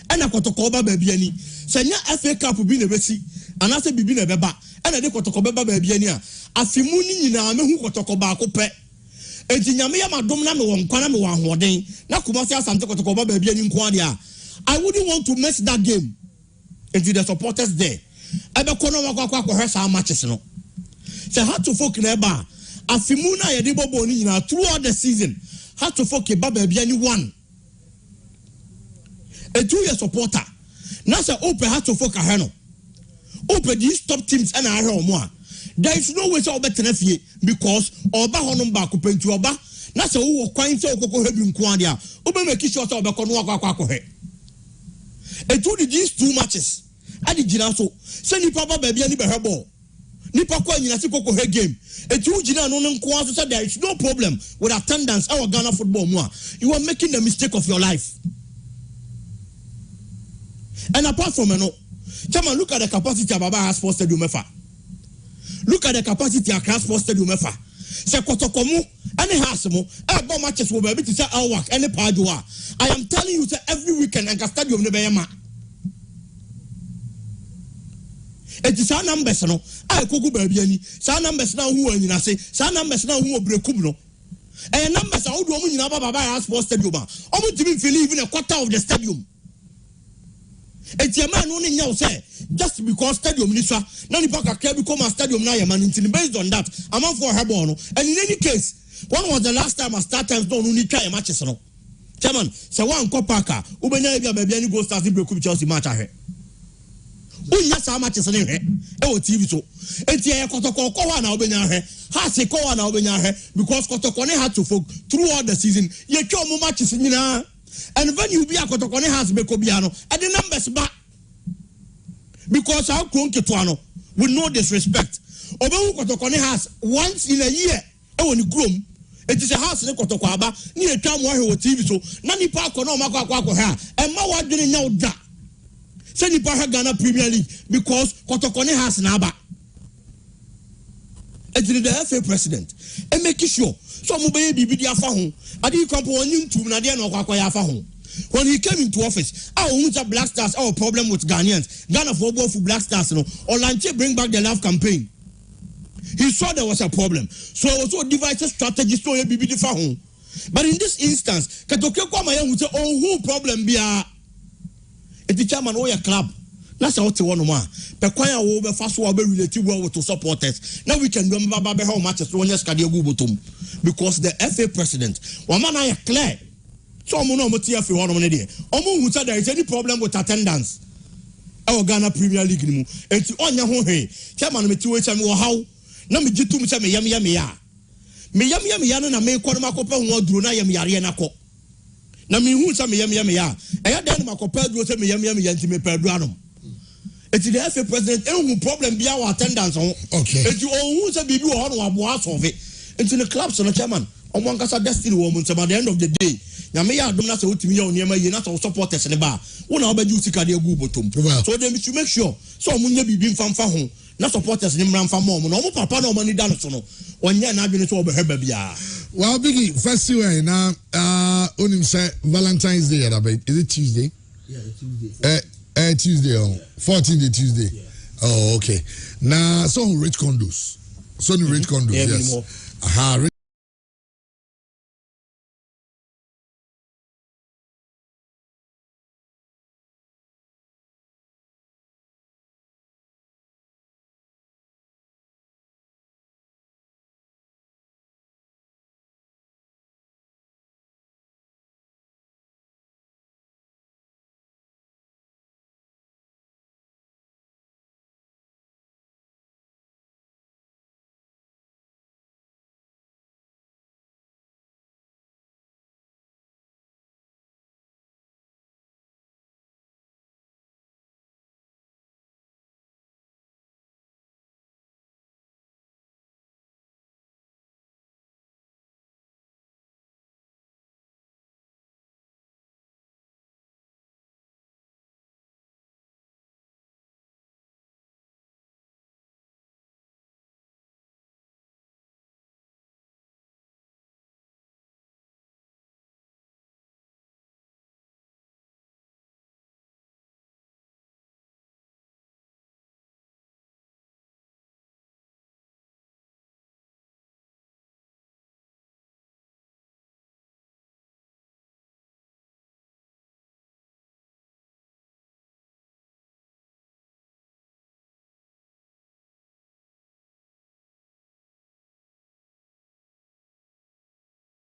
Speaker 2: and a Kotoko baby. Senya FA Cup will be a besi and I say be a beba and I Kotoko baby. A Simuni in a who Kotoko back up. A Jinyamia Madonna one Kwanam one hoarding. Now Kumasi Asante Kotoko baby in Quadia. I wouldn't want to miss that game. Into the supporters there. I be kono wakwa her some matches no. Say had to folk nearby. Afimuna ya debo boni na throughout the season had to focus baba biani one. A 2-year supporter. Nasa open had to focus hano. Open these top teams and I more. There is no way to oba tenefie because oba honum ba kupentu oba. Nasa uwo kwain se okoko hebi nkwandia. Oba make sure to oba kono akwa he. A 2 these 2 matches. Adi jina so. Se nipa baba biani be hebo. Nipa kwa nyina sikoko he game. Etu jina no nko so there is no problem with attendance our Ghana football mo. You are making the mistake of your life. And apart from Chama, look at the capacity of Baba Sports Stadium Mefa. Look at the capacity of Accra Sports Stadium Mefa. Se kotokomu any hasmo ebo matches will be able to say our work any padua. I am telling you say every weekend and stadium ne be yama. It is our numbers no. I koku baby ani. Sa numbers na hu anyina se. Sa numbers na hu obrekum no. And numbers a odu omu nyina Baba Sports Stadium. Omu timi feel even a quarter of the stadium. It's a man only now say just because stadium ni so na nipa kakra bi come stadium na yaman until based on that I'm out for her born. And in any case, when was the last time a start times don't only try matches no. Chairman, say one kopaka ubenya bia baby ani go start break Chelsea match ahe. Unya sa matches ne he e o TV so enti e kotoko ko wa na obenya he ha se ko wa na obenya he because kotoko ne had to folk throughout the season ye twa mo matches nyina and when you be a kotoko ne has be ko bia no e the numbers back because how kronke to ano with no disrespect obewu kotoko ne has once in a year e woni grom it is a house ne kotoko aba ne e twa mo he o TV so na nipa akọ na o makọ ha e ma wa dwene nya oda. Send the Ghana Premier League because Kotokone has Naba. And the FA president and make sure some baby be there for home. I didn't come on you to Nadia no Kwaya for home. When he came into office, our own Black Stars, our problem with Ghanaians, Ghana football for Black Stars, no, or Lanche bring back the love campaign. He saw there was a problem, so I also devised a strategy so he be for home. But in this instance, Katoke Kwamaya would say, oh, who problem be a the chairman or your club. That's how to one more. The choir will be fast will be related well with supporters. Now we can remember how much as one year's because the FA president, one man I clear. So I'm not here for 1 minute. Who said there is any problem with attendance. Our Ghana Premier League. And to on your home, chairman, me to and how. Now me jitu me say me yam ya. Me yam na me kwa makopa ho duro na yam yare na ko. Na me hu sa me yam ya. E ya den makopa duro say me yam ya nti me pedu anom. Eti the FA president e hu problem bia wa attendance ho.
Speaker 3: Okay.
Speaker 2: Eti o hu say bibi wo ho no abo asolve. Enti the clubs no chairman, omo nkasa destiny wo mu at the end of the day. Nyame ya adom na say otimi ya oniema ye na so supporters ne ba. Wo na obaji usika de agu botom. So they should make sure so omo nya bibi mfamfa ho. Na supporters ni mra mfa mo no omo papa na omo ni da no so no. Onye na adwene so obeheba bia.
Speaker 3: Well, Biggie, first way now, Unim say Valentine's Day, is it Tuesday?
Speaker 2: Yeah, Tuesday.
Speaker 3: Tuesday, 14th Tuesday. Oh, okay. Now, so rich condos. So rich condos, yes. Aha,